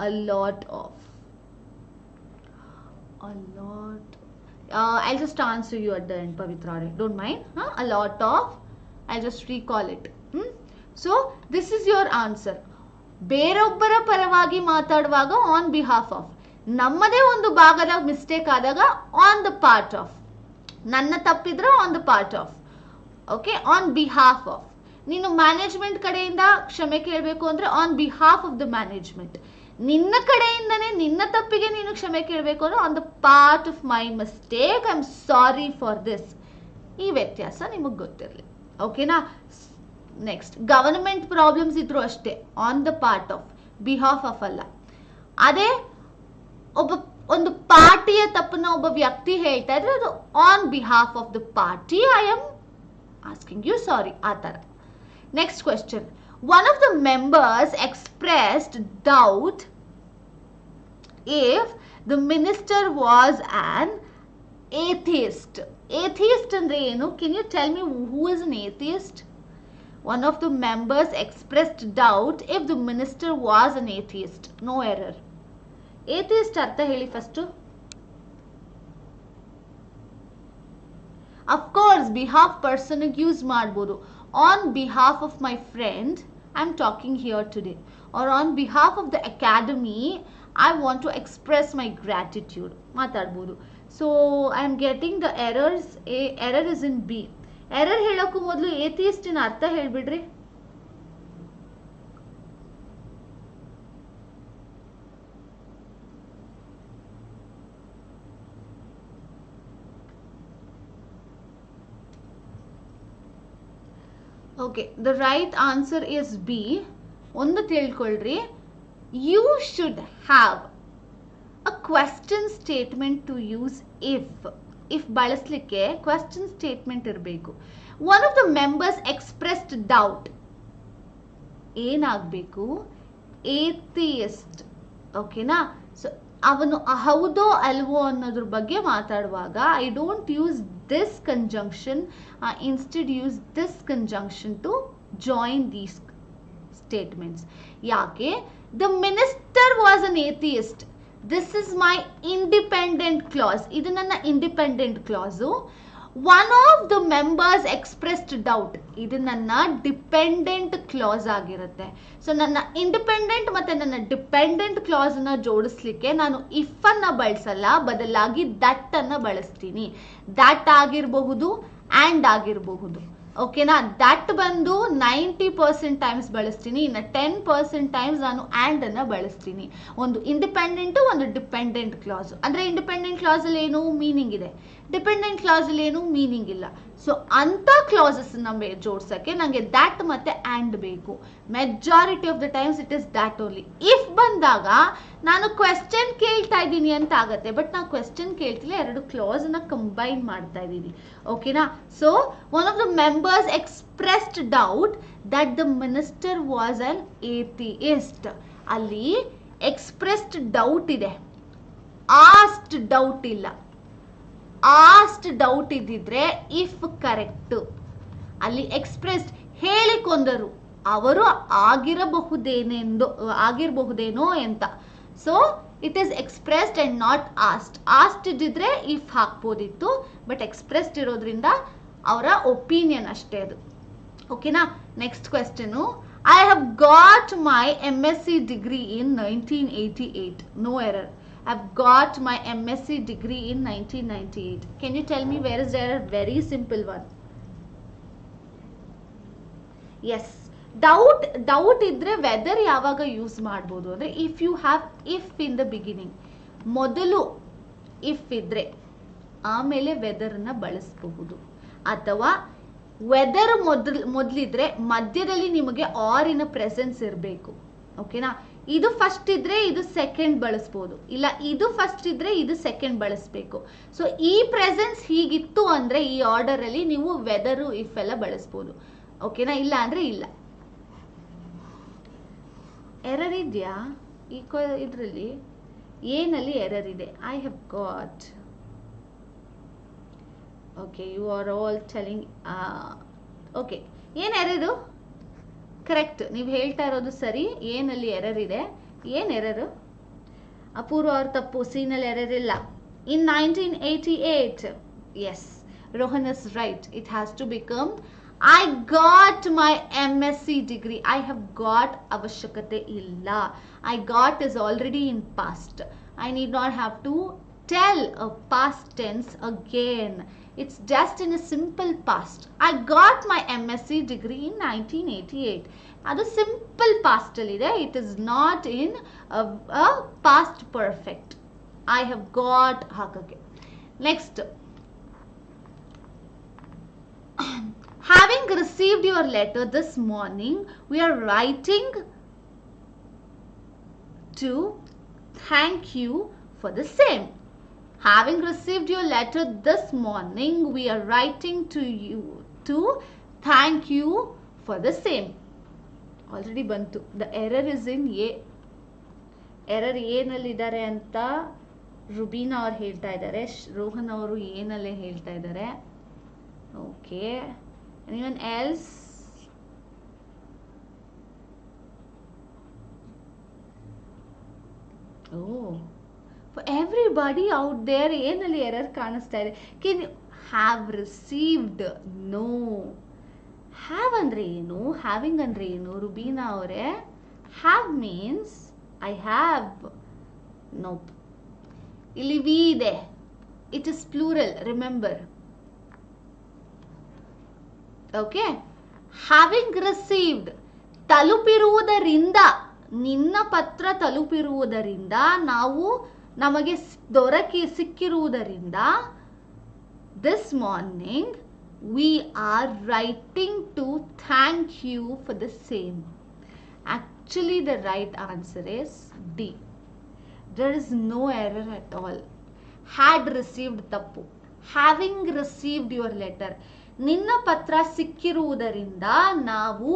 a lot of I'll just answer you at the end, Pavitra. Don't mind. A lot of, I'll just recall it. So this is your answer. ಬೇರೊಬ್ಬರ ಪರವಾಗಿ ಮಾತಾಡುವಾಗ on behalf of, ನಮ್ಮದೇ ಒಂದು ಭಾಗದ mistake ಆದಾಗ on the part of, ನನ್ನ ತಪ್ಪಿದ್ರೆ on the part of. Okay, on behalf of. ನೀನು ಮ್ಯಾನೇಜ್ಮೆಂಟ್ ಕಡೆಯಿಂದ ಕ್ಷಮೆ ಕೇಳಬೇಕು ಅಂದ್ರೆ on behalf of the management. ನಿನ್ನ ಕಡೆಯಿಂದನೇ ನಿನ್ನ ತಪ್ಪಿಗೆ ನೀನು ಕ್ಷಮೆ ಕೇಳಬೇಕು ಅಂದ್ರೆ on the part of my mistake, I am sorry for this. ಈ ವ್ಯತ್ಯಾಸ ನಿಮಗೆ ಗೊತ್ತಿರಲಿ. ಓಕೆನಾ? ನೆಕ್ಸ್ಟ್, ಗವರ್ಮೆಂಟ್ ಪ್ರಾಬ್ಲಮ್ಸ್ ಇದ್ರು ಅಷ್ಟೇ on the part of, behalf of ಅಲ್ಲ. ಅದೇ ಒಂದು ಪಾರ್ಟಿಯ ತಪ್ಪನ್ನ ಒಬ್ಬ ವ್ಯಕ್ತಿ ಹೇಳ್ತಾ ಇದ್ರೆ ಅದು on behalf of the party, I am asking you sorry, ಆ ತರ. Next question. One of the members expressed doubt if the minister was an atheist. Atheist andre enu? Can you tell me who is an atheist? One of the members expressed doubt if the minister was an atheist. No error. Atheist artha heli first. Of course, behalf person use ಮಾಡಬಹುದು. On behalf of my friend, I am talking here today. Or on behalf of the academy, I want to express my gratitude. ಮಾತಾಡಬಹುದು. So I am getting the errors. Error is in B. Error ಹೇಳೋಕ್ಕೂ ಮೊದಲು atheist ಇನ ಅರ್ಥ ಹೇಳ್ಬಿಡ್ರಿ. Okay, the right answer is B. ಒಂದು ತಿಳ್ಕೊಳ್ರಿ, you should have a question statement to use if ಬಳಸಲಿಕ್ಕೆ question statement ಇರಬೇಕು. One of the members expressed doubt. ಏನಾಗಬೇಕು? atheist. ಓಕೆನಾ? So ಅವನು ಹೌದೋ ಅಲ್ವೋ ಅನ್ನೋದ್ರ ಬಗ್ಗೆ ಮಾತಾಡುವಾಗ I don't use this conjunction, instead use this conjunction to join these statements. Yake? The minister was an atheist. This is my independent clause. Idu nanna independent clause. One of the members expressed doubt. Idu nanna dependent clause ಆಗಿರುತ್ತೆ. So ನನ್ನ independent ಮತ್ತೆ ನನ್ನ dependent class ನ ಜೋಡಿಸ್ಲಿಕ್ಕೆ ನಾನು if ಅನ್ನ ಬಳಸಲ್ಲ, ಬದಲಾಗಿ that ಅನ್ನ ಬಳಸ್ತೀನಿ. ದಟ್ ಆಗಿರಬಹುದು, ಆ್ಯಂಡ್ ಆಗಿರಬಹುದು. ಓಕೆನಾ? ದಟ್ ಬಂದು 90% ಟೈಮ್ಸ್ ಬಳಸ್ತೀನಿ, ಇನ್ನು 10% ಟೈಮ್ಸ್ ನಾನು ಆ್ಯಂಡ್ ಅನ್ನ ಬಳಸ್ತೀನಿ. ಒಂದು ಇಂಡಿಪೆಂಡೆಂಟ್, ಒಂದು ಡಿಪೆಂಡೆಂಟ್ ಕ್ಲಾಸ್. ಅಂದ್ರೆ ಇಂಡಿಪೆಂಡೆಂಟ್ ಕ್ಲಾಸ್ ಅಲ್ಲಿ ಏನು ಮೀನಿಂಗ್ ಇದೆ, ಡಿಪೆಂಡೆಂಟ್ ಕ್ಲಾಸ್ ಅಲ್ಲಿ ಏನು ಮೀನಿಂಗ್ ಇಲ್ಲ. ಸೊ ಅಂತ ಕ್ಲಾಸಸ್ ನಮಗೆ ಜೋಡ್ಸಕ್ಕೆ ನಂಗೆ ದಟ್ ಮತ್ತೆ ಆ್ಯಂಡ್ ಬೇಕು. Majority of the times it is that only. If ಬಂದಾಗ ನಾನು ಕ್ವೆಶ್ಚನ್ ಕೇಳ್ತಾ ಇದ್ದೀನಿ ಅಂತ ಆಗತ್ತೆ, ಬಟ್ ನಾವು ಕ್ವೆಶ್ಚನ್ ಕೇಳ್ತಿಲ್ಲ, ಎರಡು ಕ್ಲಾಸ್ ನ ಕಂಬೈನ್ ಮಾಡ್ತಾ ಇದ್ದೀನಿ. ಓಕೆನಾ? So one of the members expressed doubt that the minister was an atheist. ಅಲ್ಲಿ ಎಕ್ಸ್ಪ್ರೆಸ್ಡ್ ಡೌಟ್ ಇದೆ, ಆಸ್ಟ್ ಡೌಟ್ ಇಲ್ಲ. ಆಸ್ಟ್ ಡೌಟ್ ಇದ್ದಿದ್ರೆ ಇಫ್ ಕರೆಕ್ಟ್. ಅಲ್ಲಿ ಎಕ್ಸ್ಪ್ರೆಸ್ಡ್ ಹೇಳಿಕೊಂಡರು, ಅವರು ಆಗಿರಬಹುದೇನೋ ಅಂತ. So it is expressed and not asked. Asked ಇದ್ದಿದ್ರೆ ಇಫ್ ಹಾಕ್ಬೋದಿತ್ತು, ಬಟ್ ಎಕ್ಸ್ಪ್ರೆಸ್ಡ್ ಇರೋದ್ರಿಂದ ಅವರ ಒಪಿನಿಯನ್ ಅಷ್ಟೇ ಅದು. ಓಕೆನಾ? Next question. I have got my MSc degree in 1988. No error. have got my MSc degree in 1998. Can you tell me where is there a very simple one? Yes. Doubt ಇದ್ರೆ whether ಯಾವಾಗ use ಮಾಡ್ಬೋದು ಅಂದರೆ if you have if in the beginning, ಮೊದಲು if ಇದ್ರೆ ಆಮೇಲೆ ವೆದರ್ನ ಬಳಸಬಹುದು. ಅಥವಾ weather ಮೊದಲಿದ್ರೆ ಮಧ್ಯದಲ್ಲಿ ನಿಮಗೆ ಆರಿನ ಪ್ರೆಸೆನ್ಸ್ ಇರಬೇಕು. ಓಕೆನಾ? ಇದು ಫಸ್ಟ್ ಇದ್ರೆ ಇದು ಸೆಕೆಂಡ್ ಬಳಸ್ಬೋದು, ಇಲ್ಲ ಇದು ಫಸ್ಟ್ ಇದ್ರೆ ಇದು ಸೆಕೆಂಡ್ ಬಳಸಬೇಕು. ಸೊ ಈ ಪ್ರೆಸೆನ್ಸ್ ಹೀಗಿತ್ತು ಅಂದ್ರೆ ಈ ಆರ್ಡರ್ ಅಲ್ಲಿ ನೀವು ವೆದರು ಇಫ್ ಎಲ್ಲ ಬಳಸ್ಬೋದು. ಓಕೆನಾ? ಇಲ್ಲ ಅಂದ್ರೆ ಇಲ್ಲ. ಎರರ್ ಇದೆಯಾ ಇದರಲ್ಲಿ? ಏನಲ್ಲಿ ಎರರ್ ಇದೆ? I have got. Okay, you are all telling. Okay, ಏನು ಎರರು? ಕರೆಕ್ಟ್, ನೀವು ಹೇಳ್ತಾ ಇರೋದು ಸರಿ. ಏನಲ್ಲಿ ಎರರ್ ಇದೆ? ಏನು ಎರರು? ಅಪೂರ್ವ ಅವ್ರ ತಪ್ಪು. ಸೀನಲ್ಲಿ ಎರರ್ ಇಲ್ಲ. In 1988, yes, Rohan is right. It has to become I got my MSc degree. I have got avashyakate illa. I got is already in past. I need not have to tell a past tense again. It's just in a simple past. I got my MSc degree in 1988. Adu simple past allide. It is not in a past perfect. I have got hakake. Next. Having received your letter this morning, we are writing to thank you for the same. Having received your letter this morning, we are writing to you to thank you for the same. Already bantu. The error is in A. Error A nallidare anta Rubina ಅವರು ಹೇಳ್ತಾ ಇದ್ದಾರೆ. ರೋಹನ್ ಅವರು A ನಲ್ಲೇ ಹೇಳ್ತಾ ಇದ್ದಾರೆ. Okay. Anyone else? Oh, for everybody out there, ಏನಲ್ಲಿ error ಕಾಣಿಸ್ತಾ ಇದೆ? Can you have received? No. Have ಅಂದ್ರೆ ಏನು? Having ಅಂದ್ರೆ ಏನು? ರುಬೀನಾ ಅವರೇ, have means I have. Nope. ಇಲ್ಲಿ we ಇದೆ. It is plural, remember. Okay, having received, ತಲುಪಿರುವುದರಿಂದ, ನಿನ್ನ ಪತ್ರ ತಲುಪಿರುವುದರಿಂದ, ನಾವು ನಮಗೆ ಸಿಕ್ಕಿರುವುದರಿಂದ, this morning we are writing to thank you for the same. Actually the right answer is D. There is no error at all. Had received ತಪ್ಪು. Having received your letter, ನಿನ್ನ ಪತ್ರ ಸಿಕ್ಕಿರುವುದರಿಂದ, ನಾವು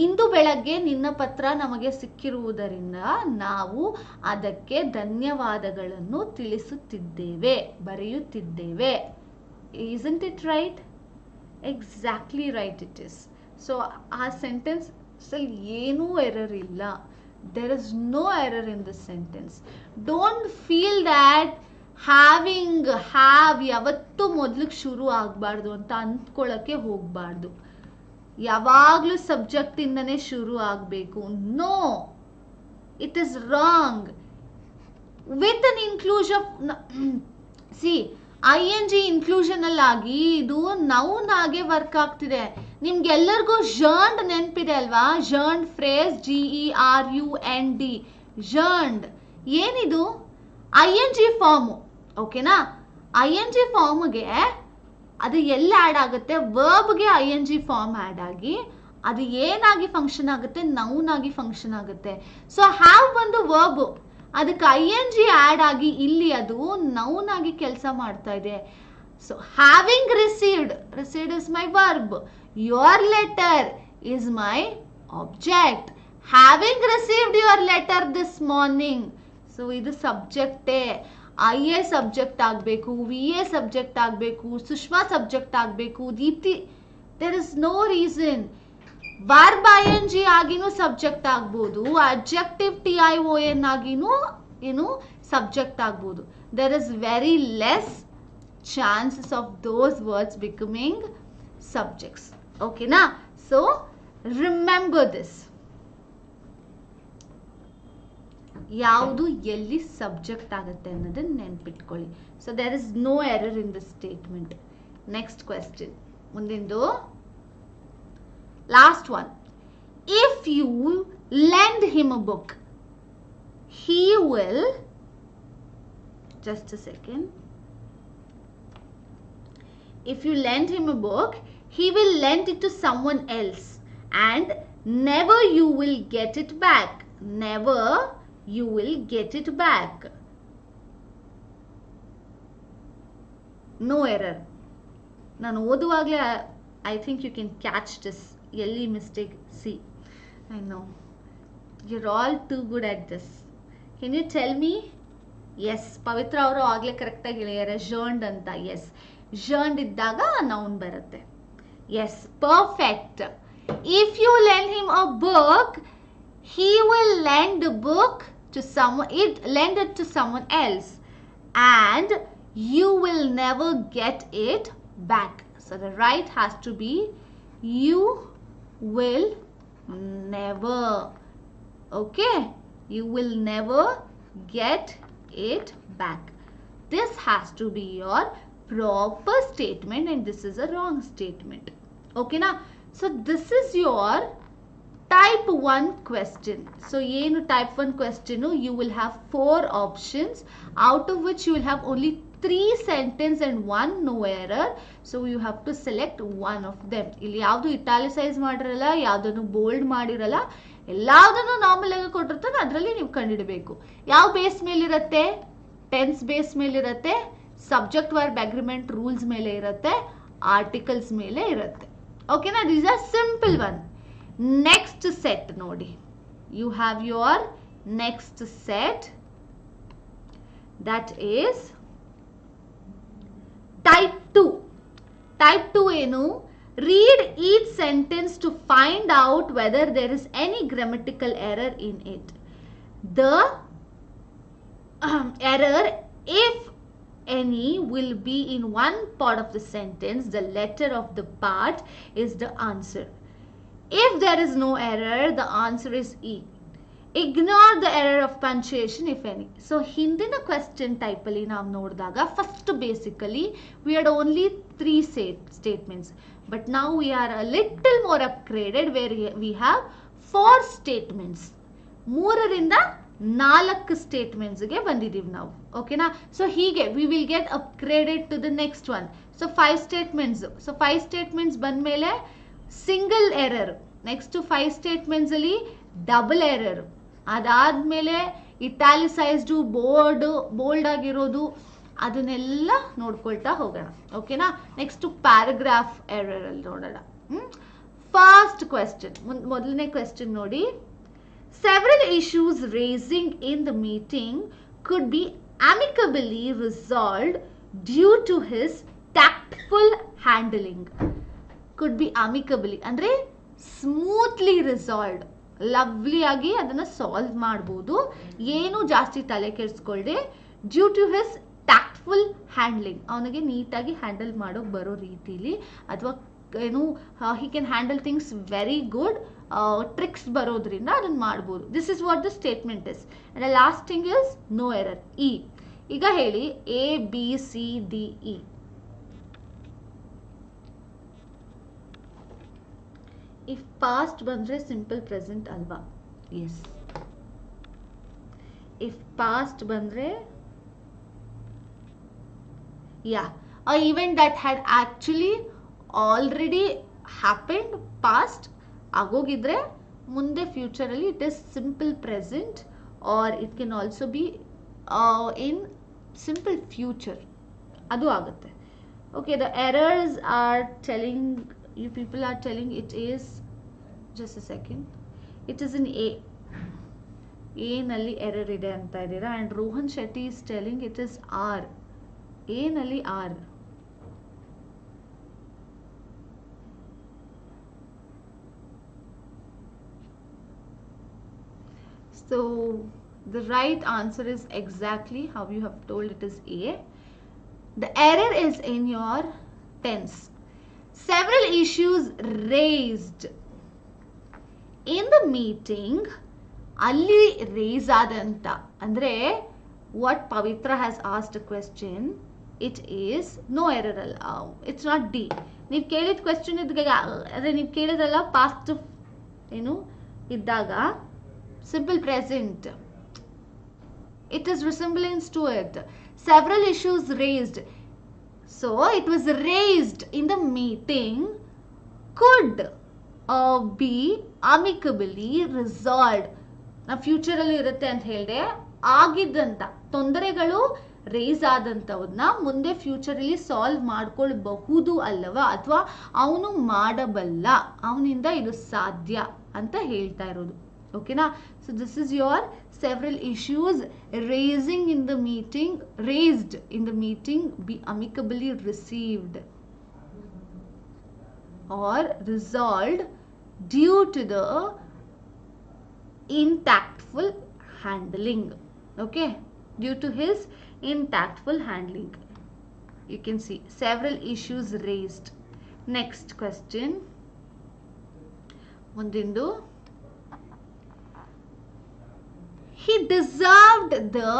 ಇಂದು ಬೆಳಗ್ಗೆ ನಿನ್ನ ಪತ್ರ ನಮಗೆ ಸಿಕ್ಕಿರುವುದರಿಂದ ನಾವು ಅದಕ್ಕೆ ಧನ್ಯವಾದಗಳನ್ನು ತಿಳಿಸುತ್ತಿದ್ದೇವೆ, ಬರೆಯುತ್ತಿದ್ದೇವೆ. Isn't it right? Exactly right it is. So ಆ ಸೆಂಟೆನ್ಸ್ ಏನೂ ಎರರ್ ಇಲ್ಲ. There is no error in this sentence. Don't feel that have ಯಾವತ್ತೂ ಮೊದಲಿಗೆ ಶುರು ಆಗಬಾರ್ದು ಅಂತ ಅಂದ್ಕೊಳ್ಳೋಕ್ಕೆ ಹೋಗಬಾರ್ದು. ಯಾವಾಗಲೂ ಸಬ್ಜೆಕ್ಟ್ ಇಂದನೇ ಶುರು ಆಗಬೇಕು. No, it is wrong. With an inclusion, see ING inclusion ಅಲ್ಲಾಗಿ ಇದು ನೌನ್ ಆಗಿ ವರ್ಕ್ ಆಗ್ತಿದೆ. ನಿಮ್ಗೆಲ್ಲರಿಗೂ ಜರ್ನ್ಡ್ ನೆನಪಿದೆ ಅಲ್ವಾ? Gerund phrase, GERUND, gerund. ಏನಿದು? ING farm. ಓಕೆನಾ? ING ಫಾರ್ಮ್ಗೆ ಅದು ಎಲ್ಲಿ ಆ್ಯಡ್ ಆಗುತ್ತೆ? ವರ್ಬ್ಗೆ ING ಫಾರ್ಮ್ ಆ್ಯಡ್ ಆಗಿ ಅದು ಏನಾಗಿ ಫಂಕ್ಷನ್ ಆಗುತ್ತೆ? ನೌನ್ ಆಗಿ ಫಂಕ್ಷನ್ ಆಗುತ್ತೆ. ಸೊ ಹ್ಯಾವ್ ಒಂದು ವರ್ಬ್, ಅದಕ್ಕೆ ING ಆ್ಯಡ್ ಆಗಿ ಇಲ್ಲಿ ಅದು ನೌನ್ ಆಗಿ ಕೆಲಸ ಮಾಡ್ತಾ ಇದೆ. So having received, received is my verb, your letter is my object. Having received your letter this morning, so ಇದು ಸಬ್ಜೆಕ್ಟೇ. IA ಸಬ್ಜೆಕ್ಟ್ ಆಗಬೇಕು, VA ಸಬ್ಜೆಕ್ಟ್ ಆಗಬೇಕು, ಸುಷ್ಮಾ ಸಬ್ಜೆಕ್ಟ್ ಆಗಬೇಕು, Deepti. There is no reason. Verb ING ಆಗಿನೂ ಸಬ್ಜೆಕ್ಟ್ ಆಗ್ಬೋದು, adjective TION ಆಗಿನೂ ಏನು subject ಆಗ್ಬೋದು. There is very less chances of those words becoming subjects. ಓಕೆನಾ? So remember this. ಯಾವುದು ಎಲ್ಲಿ ಸಬ್ಜೆಕ್ಟ್ ಆಗುತ್ತೆ ಅನ್ನೋದನ್ನ ನೆನ್ಪಿಟ್ಕೊಳ್ಳಿ. So there is no error in this statement. Next question, ಮುಂದಿಂದು last one. If you lend him a book, he will, just a second, if you lend him a book, he will lend it to someone else and never you will get it back. Never you will get it back. No error. ನಾನು ಓದುವಾಗಲೇ I think you can catch this. ಎಲ್ಲಿ mistake? See, I know you're all too good at this. Can you tell me? Yes, ಪವಿತ್ರ ಅವರು ಆಗಲೇ ಕರೆಕ್ಟಾಗಿ ಹೇಳಿದ್ದಾರೆ, ಜರ್ನ್ಡ್ ಅಂತ. S, ಜರ್ನ್ಡ್ ಇದ್ದಾಗ noun ಬರುತ್ತೆ. Yes, perfect. If you lend him a book, he will lend a book to someone, lend it to someone else and you will never get it back. So the right has to be you will never. Okay, you will never get it back. This has to be your proper statement and this is a wrong statement. Okay na? So this is your type 1 question. So yenu type 1 question, you will have 4 options, out of which you will have only 3 sentence and 1 no error. So you have to select one of them. ಇಲ್ಲಿ ಯಾವುದು ಇಟಾಲಿಸೈಸ್ ಮಾಡಿರಲ್ಲ, ಯಾವುದನ್ನು bold ಮಾಡಿರಲ್ಲ, ಎಲ್ಲಾದನ್ನು normal ಆಗಿ ಕೊಟ್ಟಿರ್ತಾನೆ, ಅದರಲ್ಲಿ ನೀವು ಕಂಡುಹಿಡಬೇಕು. ಯಾವ ಬೇಸ್ ಮೇಲೆ ಇರುತ್ತೆ? ಟೆನ್ಸ್ ಬೇಸ್ ಮೇಲೆ ಇರುತ್ತೆ, ಸಬ್ಜೆಕ್ಟ್ ವರ್ಬ್ ಅಗ್ರಿಮೆಂಟ್ ರೂಲ್ಸ್ ಮೇಲೆ ಇರುತ್ತೆ, ಆರ್ಟಿಕಲ್ಸ್ ಮೇಲೆ ಇರುತ್ತೆ. ಓಕೆನಾ? These are simple one. Next set ನೋಡಿ, you have your next set, that is type 2. Type 2 ಏನು? Read each sentence to find out whether there is any grammatical error in it. The error, if any, will be in one part of the sentence. The letter of the part is the answer. If there is no error, the answer is E. Ignore the error of punctuation if any. So ಹಿಂದಿನ question type ಅಲ್ಲಿ ನಾವು ನೋಡಿದಾಗ first basically we had only 3 statements, but now we are a little more upgraded where we have 4 statements. 3ರಿಂದ 4 statements ಗೆ ಬಂದಿದ್ದೀವಿ ನಾವು. ಓಕೆನಾ? So ಹೀಗೆ we will get upgraded to the next one. So 5 statements. So 5 statements ಬಂದ್ಮೇಲೆ single error. Next 5 statements ಅಲ್ಲಿ double error. ಅದಾದ್ಮೇಲೆ ಇಟಾಲಿಸೈಸ್ಡು, bold ಆಗಿರೋದು, ಅದನ್ನೆಲ್ಲ ನೋಡ್ಕೊಳ್ತಾ ಹೋಗೋಣ. ಓಕೆನಾ? ನೆಕ್ಸ್ಟ್ ಪ್ಯಾರಾಗ್ರಾಫ್ ಎರರ್ ಅಲ್ಲಿ ನೋಡೋಣ. ಫಸ್ಟ್ ಕ್ವೆಶ್ಚನ್, ಮೊದಲನೇ ಕ್ವೆಶ್ಚನ್ ನೋಡಿ. Several issues raising in the meeting could be amicably resolved due to his tactful handling. Could be amicably ಅಂದ್ರೆ ಸ್ಮೂತ್ಲಿ ರಿಸಾಲ್ವ್ಡ್, ಲವ್ಲಿ ಆಗಿ ಅದನ್ನ ಸಾಲ್ವ್ ಮಾಡಬಹುದು, ಏನು ಜಾಸ್ತಿ ತಲೆ ಕೆಡಿಸ್ಕೊಳ್ಳದೆ. Due to his tactful handling, ಅವನಿಗೆ ನೀಟಾಗಿ ಹ್ಯಾಂಡಲ್ ಮಾಡೋಕೆ ಬರೋ ರೀತಿಲಿ, ಅಥವಾ ಏನು he can handle things very good, tricks ಬರೋದ್ರಿಂದ ಅದನ್ನ ಮಾಡ್ಬೋದು. This is what the statement is. And the last thing is no error, E. ಈಗ ಹೇಳಿ ABCDE. If past ಬಂದ್ರೆ ಸಿಂಪಲ್ ಪ್ರೆಸೆಂಟ್ ಅಲ್ವಾ? ಎಸ್. If past ಬಂದ್ರೆ a event that had actually already happened, past ಆಗೋಗಿದ್ರೆ ಮುಂದೆ ಫ್ಯೂಚರ್ ಅಲ್ಲಿ it is simple present, or it can also be in simple future, ಅದು ಆಗುತ್ತೆ. Okay, the errors are telling, you people are telling it is, just a second, it is in A ನಲ್ಲಿ error ಇದೆ ಅಂತ ಇದ್ದೀರಾ. and Rohan Shetty is telling it is R. A ನಲ್ಲಿ R. So the right answer is exactly how you have told, it is A. The error is in your tense. Several issues raised in the meeting ಅಲ್ಲಿ raise ಆದಂತ ಅಂದ್ರೆ what Pavitra has asked question, it is no error ಅಲ್ಲ, it's not D. ನೀವು ಕೇಳಿದ question ಅದೇ ನೀವು ಕೇಳಿದ್ರಲ್ಲ past ಏನು ಇದ್ದಾಗ simple present, it is resemblance to it. Several issues raised, so it was raised in the meeting could be amicably resolved. ನಾ future ಅಲ್ಲಿ ಇರುತ್ತೆ ಅಂತ ಹೇಳಿದೆ, ಆಗಿದ್ದಂತ ತೊಂದರೆಗಳು ರೇಸ್ ಆದಂಥವನ್ನ ಮುಂದೆ ಫ್ಯೂಚರ್ ಅಲ್ಲಿ ಸಾಲ್ವ್ ಮಾಡ್ಕೊಳ್ಬಹುದು ಅಲ್ಲವಾ, ಅಥವಾ ಅವನು ಮಾಡಬಲ್ಲ, ಅವನಿಂದ ಇದು ಸಾಧ್ಯ ಅಂತ ಹೇಳ್ತಾ ಇರೋದು. ಓಕೆನಾ? So this is your several issues raised in the meeting be amicably received or resolved due to the intactful handling. Okay, due to his intactful handling. You can see several issues raised. Next question. Ondindu, he deserved the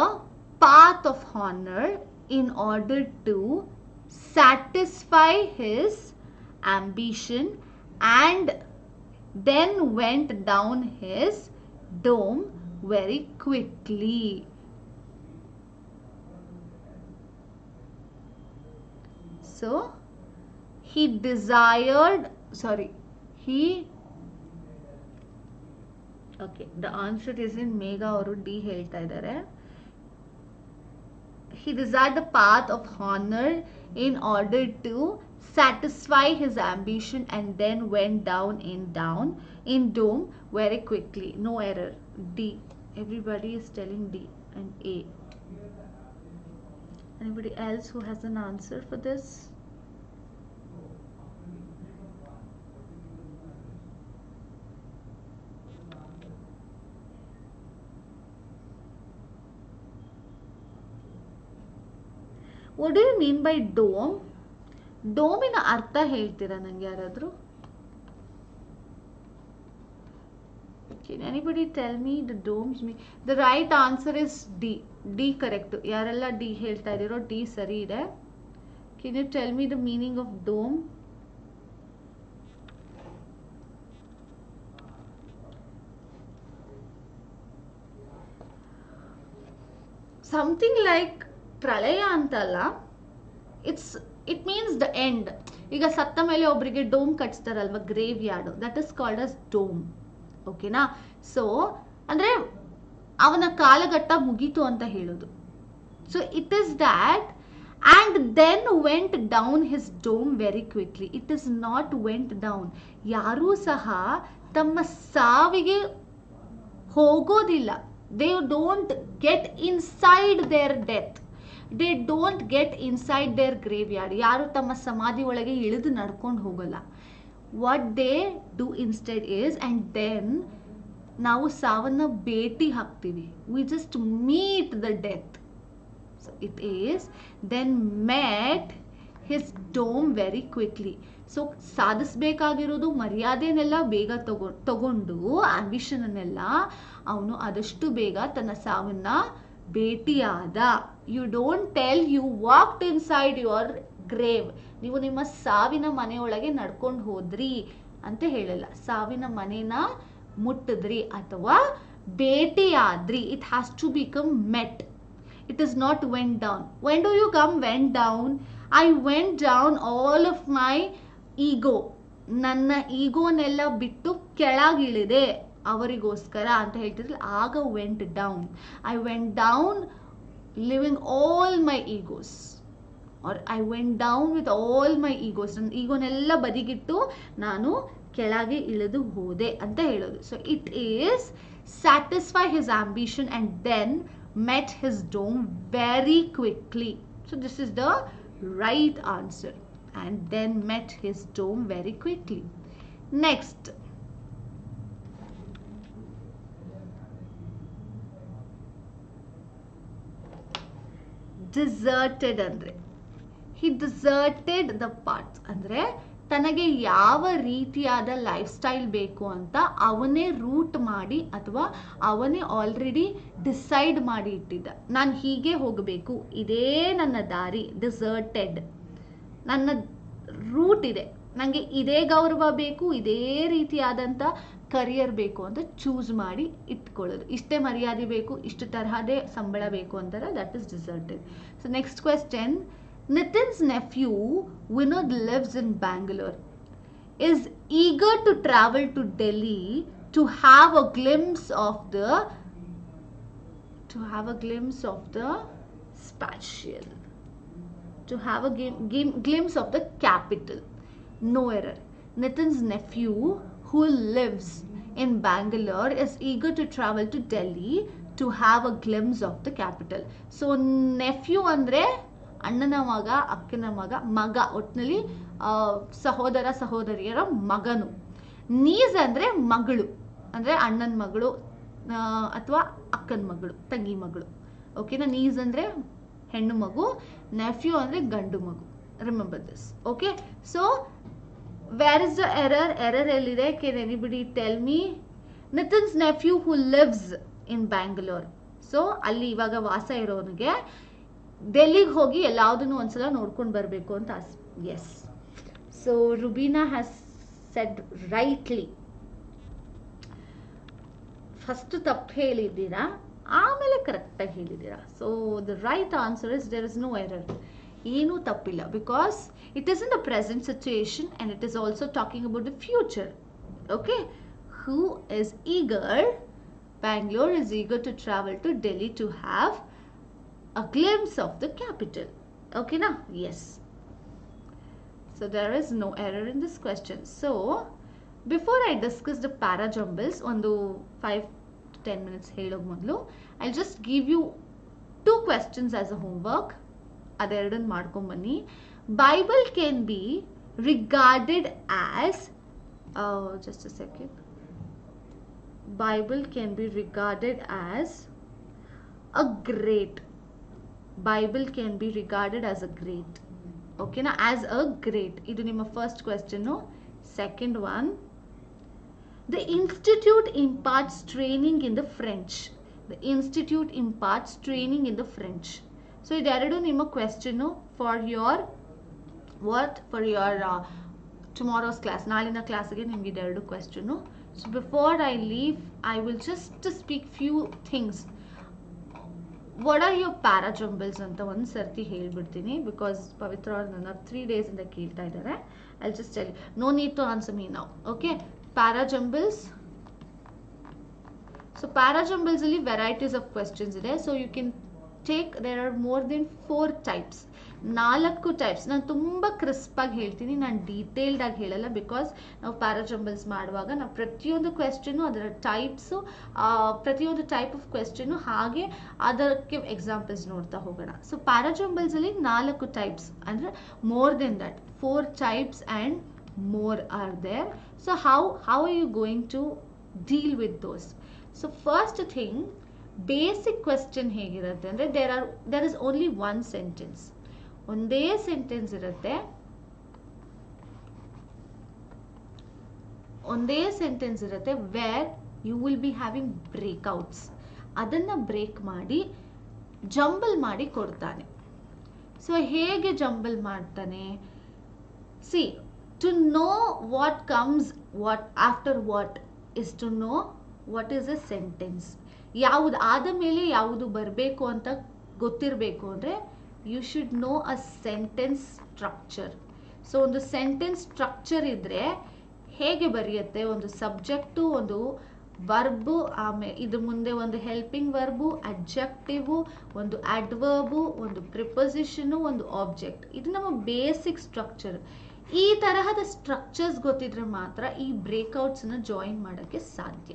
path of honor in order to satisfy his ambition and then went down his dome very quickly. So he okay, the answer is in Mega ಅವರು D ಹೇಳ್ತಾ ಇದ್ದಾರೆ. He desired the path of honor in order to satisfy his ambition and then went down in dome very quickly. No error. D. Everybody is telling D and A. Anybody else who has an answer for this? What do you mean by dome? ಡೋಮಿನ ಅರ್ಥ ಹೇಳ್ತೀರಾ ನಂಗೆ ಯಾರಾದರೂ? Can anybody tell me the domes mean? The right answer is D. D correct. ಯಾರೆಲ್ಲ D ಹೇಳ್ತಾ ಇದ್ದೀರೋ D ಸರಿ ಇದೆ. Can you tell me the meaning of dome? Something like ಪ್ರಳಯ ಅಂತಲ್ಲ, ಇಟ್ ಮೀನ್ಸ್ ದ ಎಂಡ್. ಈಗ ಸತ್ತ ಮೇಲೆ ಒಬ್ಬರಿಗೆ ಡೋಮ್ ಕಟ್ಸ್ತಾರಲ್ವಾ, graveyard, that is called as dome. ಓಕೆನಾ? ಸೊ ಅಂದ್ರೆ ಅವನ ಕಾಲಘಟ್ಟ ಮುಗೀತು ಅಂತ ಹೇಳೋದು. So it is that and then went down his dome very quickly. It is not went down. ಯಾರೂ ಸಹ ತಮ್ಮ ಸಾವಿಗೆ ಹೋಗೋದಿಲ್ಲ. They don't get inside their death. They don't get inside their graveyard. ಯಾರು ತಮ್ಮ ಸಮಾಧಿ ಒಳಗೆ ಇಳಿದು ನಡ್ಕೊಂಡು ಹೋಗಲ್ಲ. What they do instead is, and then ನಾವು ಸಾವನ್ನ ಭೇಟಿ ಹಾಕ್ತೀವಿ. We just meet the death. So it is then met his dome very quickly. So ಸಾಧಿಸಬೇಕಾಗಿರೋದು ಮರ್ಯಾದೆನೆಲ್ಲ ಬೇಗ ತಗೊಂಡು ಆಂಬಿಷನ್ ಅನ್ನೆಲ್ಲ ಅವನು ಆದಷ್ಟು ಬೇಗ ತನ್ನ ಸಾವನ್ನ ಭೇಟಿಯಾದ. You don't tell you walked inside your grave. ನೀವು ನಿಮ್ಮ ಸಾವಿನ ಮನೆಯೊಳಗೆ ನಡ್ಕೊಂಡು ಹೋದ್ರಿ ಅಂತ ಹೇಳಲ್ಲ, ಸಾವಿನ ಮನೇನ ಮುಟ್ಟಿದ್ರಿ ಅಥವಾ ಭೇಟಿಯಾದ್ರಿ. It has to become met. It is not went down. When do you come went down? I went down all of my ego. ನನ್ನ ಈಗೋನೆಲ್ಲ ಬಿಟ್ಟು ಕೆಳಗಿಳಿದೆ ಅವರಿಗೋಸ್ಕರ ಅಂತ ಹೇಳ್ತಿದ್ರಲ್ಲ, ಆಗ went down. I went down living all my egos, or I went down with all my egos. ನನ್ನ ಈಗೋನೆಲ್ಲ ಬದಿಗಿಟ್ಟು ನಾನು ಕೆಳಗೆ ಇಳಿದು ಹೋದೆ ಅಂತ ಹೇಳೋದು. So it is satisfy his ambition and then met his dome very quickly. So this is the right answer. And then met his dome very quickly. Next. Deserted andre. He deserted the path. Andre ತನಗೆ ಯಾವ ರೀತಿಯಾದ life style ಬೇಕು ಅಂತ ಅವನೇ root ಮಾಡಿ ಅಥವಾ ಅವನೇ already decide ಮಾಡಿ ಇಟ್ಟಿದ್ದ. ನಾನು ಹೀಗೆ ಹೋಗಬೇಕು, ಇದೇ ನನ್ನ ದಾರಿ, ಡಿಸರ್ಟೆಡ್, ನನ್ನ ರೂಟ್ ಇದೆ, ನನಗೆ ಇದೇ ಗೌರವ ಬೇಕು, ಇದೇ ರೀತಿಯಾದಂಥ ಕರಿಯರ್ ಬೇಕು ಅಂತ ಚೂಸ್ ಮಾಡಿ ಇಟ್ಕೊಳ್ಳೋದು. ಇಷ್ಟೇ ಮರ್ಯಾದೆ ಬೇಕು, ಇಷ್ಟು ತರಹದೇ ಸಂಬಳ ಬೇಕು ಅಂತಾರೆ, that is deserted. So next question, Nitin's nephew Vinod lives in Bangalore, is eager to travel to Delhi to have a glimpse of the spatial, to have a glimpse of the capital. No error. Nitin's nephew who lives in Bangalore is eager to travel to Delhi to have a glimpse of the capital. So nephew andre ಅಣ್ಣನ ಮಗ, ಅಕ್ಕನ ಮಗ, ಮಗ ಒಟ್ಟಿನಲ್ಲಿ ಸಹೋದರ ಸಹೋದರಿಯರ ಮಗನು. Knees ಅಂದರೆ ಮಗಳು, ಅಂದರೆ ಅಣ್ಣನ ಮಗಳು ಅಥವಾ ಅಕ್ಕನ ಮಗಳು, ತಂಗಿ ಮಗಳು. ಓಕೆನಾ? ನೀಸ್ ಅಂದರೆ ಹೆಣ್ಣು ಮಗು, ನೆಫ್ಯೂ ಅಂದರೆ ಗಂಡು ಮಗು. Remember this. Okay, so where is the error? Error ಎಲ್ಲಿದೆ? Can anybody tell me? Nitin's nephew who lives in Bangalore. So ಅಲ್ಲಿ ಇವಾಗ ವಾಸ ಇರೋನಿಗೆ ಡೆಲ್ಲಿಗೆ ಹೋಗಿ ಎಲ್ಲಾವುದನ್ನು ಒಂದ್ಸಲ ನೋಡ್ಕೊಂಡು ಬರಬೇಕು ಅಂತ ಆಸೆ. Yes, so Rubina has said rightly. First ತಪ್ಪು ಹೇಳಿದ್ದೀರಾ, ಆಮೇಲೆ ಕರೆಕ್ಟಾಗಿ ಹೇಳಿದ್ದೀರಾ. So the right answer is there is no error. ಏನೂ ತಪ್ಪಿಲ್ಲ, because it is in the present situation and it is also talking about the future. Okay, who is eager? Bangalore is eager to travel to Delhi to have a glimpse of the capital. Okay na? Yes. So there is no error in this question. So before I discuss the para jumbles on the 5 to 10 minutes helog modlu, I'll just give you 2 questions as a homework. Aderdan madkom banni. Bible can be regarded as just a second. Bible can be regarded as a great. Bible can be regarded as a great. Okay na? As a great. Idu nimma first question. No? Second one, the institute imparts training in the French. The institute imparts training in the French. So idu eradu nimma question for your what? For your tomorrow's class. Nalina class age nimge idu eradu question. So before I leave, I will just speak few things. What are your para jumbles anta ಒಂದು ಸರ್ತಿ ಹೇಳ್ಬಿಡ್ತೀನಿ, because ಪವಿತ್ರ ಅವರು ನನ್ನ 3 days ಇಂದ ಕೇಳ್ತಾ ಇದ್ದಾರೆ. I'll just tell you. No need to answer me now. Okay? Para jumbles. So para jumbles ಅಲ್ಲಿ varieties of questions ಇದೆ. So you can take, there are more than 4 types. 4 types. ನಾನು ತುಂಬ ಕ್ರಿಸ್ಪಾಗಿ ಹೇಳ್ತೀನಿ, ನಾನು ಡೀಟೇಲ್ಡ್ ಆಗಿ ಹೇಳಲ್ಲ, ಬಿಕಾಸ್ ನಾವು ಪ್ಯಾರಾಜಂಬಲ್ಸ್ ಮಾಡುವಾಗ ನಾವು ಪ್ರತಿಯೊಂದು ಕ್ವೆಶ್ಚನ್ನು ಅದರ ಟೈಪ್ಸು, ಪ್ರತಿಯೊಂದು ಟೈಪ್ ಆಫ್ ಕ್ವೆಶ್ಚನ್ನು ಹಾಗೆ ಅದಕ್ಕೆ ಎಕ್ಸಾಂಪಲ್ಸ್ ನೋಡ್ತಾ ಹೋಗೋಣ. ಸೊ ಪ್ಯಾರಾಜಂಬಲ್ಸಲ್ಲಿ 4 ಟೈಪ್ಸ್, ಅಂದರೆ more than that 4 types and more are there. So how are you going to deal with those? So first thing, basic question ಹೇಗಿರುತ್ತೆ ಅಂದರೆ ದೇರ್ ಇಸ್ ಓನ್ಲಿ 1 ಸೆಂಟೆನ್ಸ್. ಒಂದೇ sentence ಇರುತ್ತೆ, where you will be having breakouts. ಅದನ್ನು break ಮಾಡಿ jumble ಮಾಡಿ ಕೊಡ್ತಾನೆ. So ಹೇಗೆ jumble ಮಾಡ್ತಾನೆ? See, to know what comes what after what is to know what is A sentence. ಯಾವುದು ಆದ ಮೇಲೆ ಯಾವುದು ಬರಬೇಕು ಅಂತ ಗೊತ್ತಿರಬೇಕು ಅಂದರೆ you should know a sentence structure. So ಒಂದು ಸೆಂಟೆನ್ಸ್ ಸ್ಟ್ರಕ್ಚರ್ ಇದ್ರೆ ಹೇಗೆ ಬರೆಯುತ್ತೆ? ಒಂದು ಸಬ್ಜೆಕ್ಟು, ಒಂದು ವರ್ಬು, ಆಮೇಲೆ ಇದು ಮುಂದೆ ಒಂದು ಹೆಲ್ಪಿಂಗ್ ವರ್ಬು, ಅಡ್ಜೆಕ್ಟಿವು, ಒಂದು ಅಡ್ವರ್ಬು, ಒಂದು ಪ್ರಿಪೊಸಿಷನು, ಒಂದು ಆಬ್ಜೆಕ್ಟ್. ಇದು ನಮ್ಮ ಬೇಸಿಕ್ ಸ್ಟ್ರಕ್ಚರ್. ಈ ತರಹದ ಸ್ಟ್ರಕ್ಚರ್ಸ್ ಗೊತ್ತಿದ್ರೆ ಮಾತ್ರ ಈ ಬ್ರೇಕ್ಔಟ್ಸ್ನ ಜಾಯಿನ್ ಮಾಡೋಕ್ಕೆ ಸಾಧ್ಯ.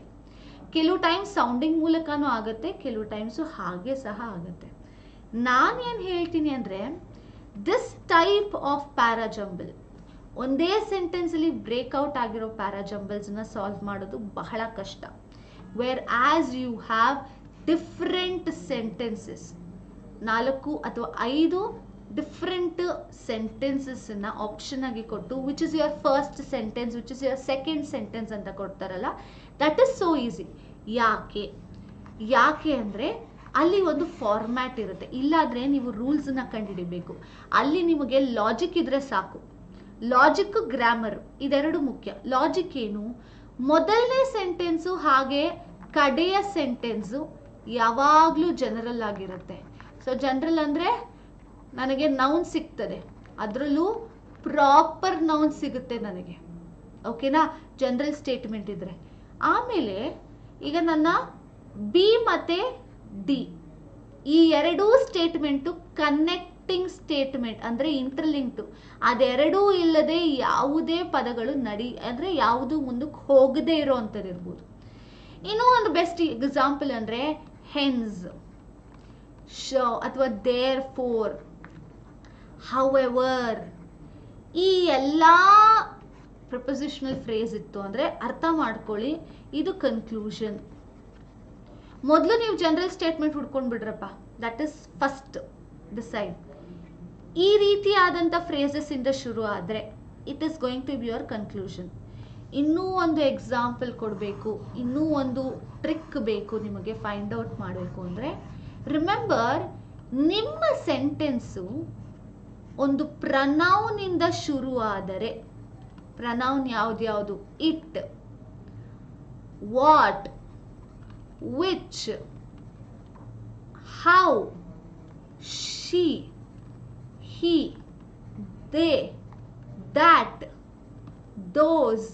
ಕೆಲವು ಟೈಮ್ ಸೌಂಡಿಂಗ್ ಮೂಲಕನೂ ಆಗುತ್ತೆ, ಕೆಲವು ಟೈಮ್ಸು ಹಾಗೆ ಸಹ ಆಗುತ್ತೆ. ನಾನೇನು ಹೇಳ್ತೀನಿ ಅಂದರೆ, ದಿಸ್ ಟೈಪ್ ಆಫ್ ಪ್ಯಾರಾಜಂಬಲ್, ಒಂದೇ ಸೆಂಟೆನ್ಸಲ್ಲಿ ಬ್ರೇಕ್ಔಟ್ ಆಗಿರೋ ಪ್ಯಾರಾಜಂಬಲ್ಸ್ನ ಸಾಲ್ವ್ ಮಾಡೋದು ಬಹಳ ಕಷ್ಟ. Whereas you have different sentences, 4 ಅಥವಾ 5 ಡಿಫ್ರೆಂಟ್ ಸೆಂಟೆನ್ಸಸ್ನ ಆಪ್ಷನ್ ಆಗಿ ಕೊಟ್ಟು which is your first sentence, which is your second sentence ಅಂತ ಕೊಡ್ತಾರಲ್ಲ, ದಟ್ ಇಸ್ ಸೋ ಈಸಿ. ಯಾಕೆ ಅಂದರೆ ಅಲ್ಲಿ ಒಂದು ಫಾರ್ಮ್ಯಾಟ್ ಇರುತ್ತೆ. ಇಲ್ಲಾದರೆ ನೀವು ರೂಲ್ಸ್ನ ಕಂಡುಹಿಡಿಬೇಕು. ಅಲ್ಲಿ ನಿಮಗೆ ಲಾಜಿಕ್ ಇದ್ರೆ ಸಾಕು. ಲಾಜಿಕ್, ಗ್ರಾಮರ್ ಇದೆರಡು ಮುಖ್ಯ. ಲಾಜಿಕ್ ಏನು? ಮೊದಲನೇ ಸೆಂಟೆನ್ಸು ಹಾಗೆ ಕಡೆಯ ಸೆಂಟೆನ್ಸು ಯಾವಾಗಲೂ ಜನರಲ್ ಆಗಿರುತ್ತೆ. ಸೊ ಜನರಲ್ ಅಂದರೆ ನನಗೆ ನೌನ್ ಸಿಗ್ತದೆ, ಅದರಲ್ಲೂ ಪ್ರಾಪರ್ ನೌನ್ ಸಿಗುತ್ತೆ ನನಗೆ. ಓಕೆನಾ? ಜನರಲ್ ಸ್ಟೇಟ್ಮೆಂಟ್ ಇದ್ರೆ. ಆಮೇಲೆ ಈಗ ನನ್ನ ಬಿ ಮತ್ತೆ ಡಿ ಈ ಎರಡೂ ಸ್ಟೇಟ್ಮೆಂಟು ಕನೆಕ್ಟಿಂಗ್ ಸ್ಟೇಟ್ಮೆಂಟ್ ಅಂದರೆ ಇಂಟರ್ಲಿಂಕ್ಟು. ಅದೆರಡೂ ಇಲ್ಲದೆ ಯಾವುದೇ ಪದಗಳು ಅಂದರೆ ಯಾವುದು ಮುಂದಕ್ಕೆ ಹೋಗದೇ ಇರೋ ಅಂಥದ್ದು ಇರ್ಬೋದು. ಇನ್ನೂ ಒಂದು ಬೆಸ್ಟ್ ಎಕ್ಸಾಂಪಲ್ ಅಂದರೆ ಹೆನ್ಸ್, ಅಥವಾ ದೇರ್ ಫೋರ್, ಹೌಎವರ್. ಈ ಎಲ್ಲ ಪ್ರಪೋಸಿಷನಲ್ ಫ್ರೇಸ್ ಇತ್ತು ಅಂದರೆ ಅರ್ಥ ಮಾಡ್ಕೊಳ್ಳಿ, ಇದು ಕನ್ಕ್ಲೂಷನ್. ಮೊದಲು ನೀವು ಜನರಲ್ ಸ್ಟೇಟ್ಮೆಂಟ್ ಹುಡ್ಕೊಂಡು ಬಿಡ್ರಪ್ಪ, ದಟ್ ಇಸ್ ಫಸ್ಟ್ ಡಿಸೈಡ್. ಈ ರೀತಿಯಾದಂಥ ಫ್ರೇಸಸ್ ಇಂದ ಶುರು ಆದರೆ it is going to be your conclusion. ಇನ್ನೂ ಒಂದು ಎಕ್ಸಾಂಪಲ್ ಕೊಡಬೇಕು, ಇನ್ನೂ ಒಂದು ಟ್ರಿಕ್ ಬೇಕು ನಿಮಗೆ ಫೈಂಡ್ ಔಟ್ ಮಾಡಬೇಕು ಅಂದರೆ, ರಿಮೆಂಬರ್ ನಿಮ್ಮ ಸೆಂಟೆನ್ಸು ಒಂದು ಪ್ರನೌನಿಂದ ಶುರು ಆದರೆ, ಪ್ರನೌನ್ ಯಾವ್ದು? It, what, which, how, she, he, they, that, those.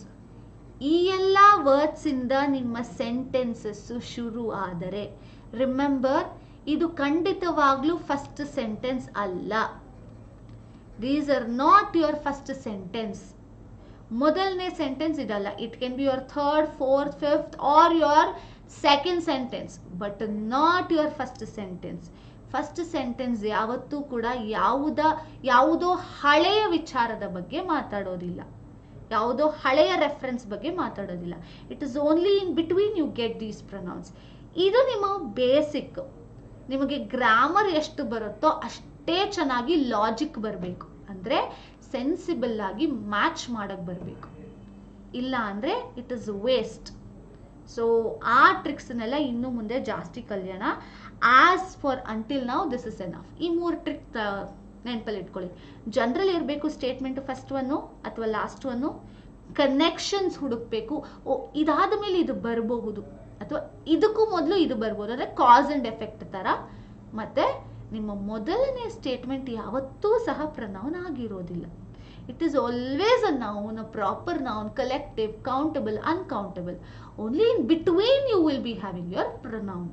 ಈ ಎಲ್ಲ ವರ್ಡ್ಸ್ ಇಂದ ನಿಮ್ಮ ಸೆಂಟೆನ್ಸಸ್ ಶುರು ಆದರೆ, ರಿಮೆಂಬರ್ ಇದು ಖಂಡಿತವಾಗ್ಲೂ ಫಸ್ಟ್ ಸೆಂಟೆನ್ಸ್ ಅಲ್ಲ. These are not your first sentence. ಮೊದಲನೇ ಸೆಂಟೆನ್ಸ್ ಇದಲ್ಲ. It can be your third, fourth, fifth or your second sentence, but not your first sentence. First sentence ಯಾವತ್ತೂ ಕೂಡ ಯಾವುದೋ ಹಳೆಯ ವಿಚಾರದ ಬಗ್ಗೆ ಮಾತಾಡೋದಿಲ್ಲ, ಯಾವುದೋ ಹಳೆಯ ರೆಫರೆನ್ಸ್ ಬಗ್ಗೆ ಮಾತಾಡೋದಿಲ್ಲ. It is only in between you get these pronouns. ಇದು ನಿಮ್ಮ ಬೇಸಿಕ್. ನಿಮಗೆ ಗ್ರಾಮರ್ ಎಷ್ಟು ಬರುತ್ತೋ ಅಷ್ಟೇ ಚೆನ್ನಾಗಿ ಲಾಜಿಕ್ ಬರಬೇಕು, ಅಂದರೆ ಸೆನ್ಸಿಬಲ್ ಆಗಿ ಮ್ಯಾಚ್ ಮಾಡಕ್ಕೆ ಬರಬೇಕು. ಇಲ್ಲ ಅಂದರೆ ಇಟ್ ಇಸ್ ವೇಸ್ಟ್. ಸೊ ಆ ಟ್ರಿಕ್ಸ್ನೆಲ್ಲ ಇನ್ನು ಮುಂದೆ ಜಾಸ್ತಿ ಕಲಿಯೋಣ. ಆಸ್ ಫಾರ್ ಅಂಟಿಲ್ ನಾವು ದಿಸ್ ಇಸ್ ಎನಫ್. ಈ 3 ಟ್ರಿಕ್ ನೆನಪಲ್ಲಿ ಇಟ್ಕೊಳ್ಳಿ. ಜನರಲ್ ಇರಬೇಕು ಸ್ಟೇಟ್ಮೆಂಟ್ ಫಸ್ಟ್ ಒನ್ನು ಅಥವಾ ಲಾಸ್ಟ್ ಒನ್ನು. ಕನೆಕ್ಷನ್ಸ್ ಹುಡುಕ್ಬೇಕು. ಇದಾದ ಮೇಲೆ ಇದು ಬರಬಹುದು ಅಥವಾ ಇದಕ್ಕೂ ಮೊದಲು ಇದು ಬರ್ಬೋದು, ಅಂದರೆ ಕಾಸ್ ಅಂಡ್ ಎಫೆಕ್ಟ್ ಥರ. ಮತ್ತು ನಿಮ್ಮ ಮೊದಲನೇ ಸ್ಟೇಟ್ಮೆಂಟ್ ಯಾವತ್ತೂ ಸಹ ಪ್ರನೌನ್ ಆಗಿರೋದಿಲ್ಲ. It is always a noun, a proper noun, collective, countable, uncountable. Only in between you will be having your pronoun.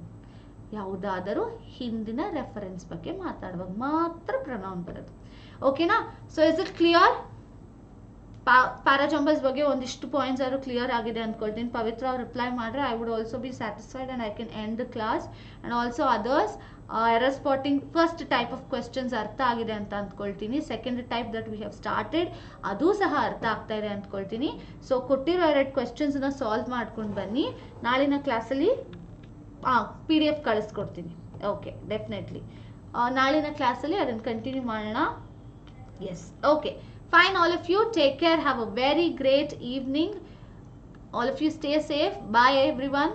ಯಾವುದಾದರೂ ಹಿಂದಿನ ರೆಫರೆನ್ಸ್ ಬಗ್ಗೆ ಮಾತಾಡುವಾಗ ಮಾತ್ರ ಪ್ರನೌನ್ ಬರೋದು. ಓಕೆನಾ? So is it clear? Parajumbles ಬಗ್ಗೆ ಒಂದಿಷ್ಟು ಪಾಯಿಂಟ್ಸ್ ಆದರೂ ಕ್ಲಿಯರ್ ಆಗಿದೆ ಅಂದ್ಕೊಳ್ತೀನಿ. ಪವಿತ್ರ ಅವ್ರು ರಿಪ್ಲೈ ಮಾಡಿದ್ರೆ I would also be satisfied and I can end the class. And also others error spotting first type of questions ಅರ್ಥ ಆಗಿದೆ ಅಂತ ಅಂದ್ಕೊಳ್ತೀನಿ. Second type that we have started ಅದು ಸಹ ಅರ್ಥ ಆಗ್ತಾ ಇದೆ ಅಂದ್ಕೊಳ್ತೀನಿ. ಸೊ ಕೊಟ್ಟಿರೋ 2 ಕ್ವೆಶ್ಚನ್ಸ್ನ ಸಾಲ್ವ್ ಮಾಡ್ಕೊಂಡು ಬನ್ನಿ. ನಾಳಿನ ಕ್ಲಾಸಲ್ಲಿ PDF ಕಳಿಸ್ಕೊಡ್ತೀನಿ. ಓಕೆ, ಡೆಫಿನೆಟ್ಲಿ ನಾಳಿನ ಕ್ಲಾಸಲ್ಲಿ ಅದನ್ನು ಕಂಟಿನ್ಯೂ ಮಾಡೋಣ. Yes, okay, fine. All of you take care. Have a very great evening. All of you stay safe. Bye everyone.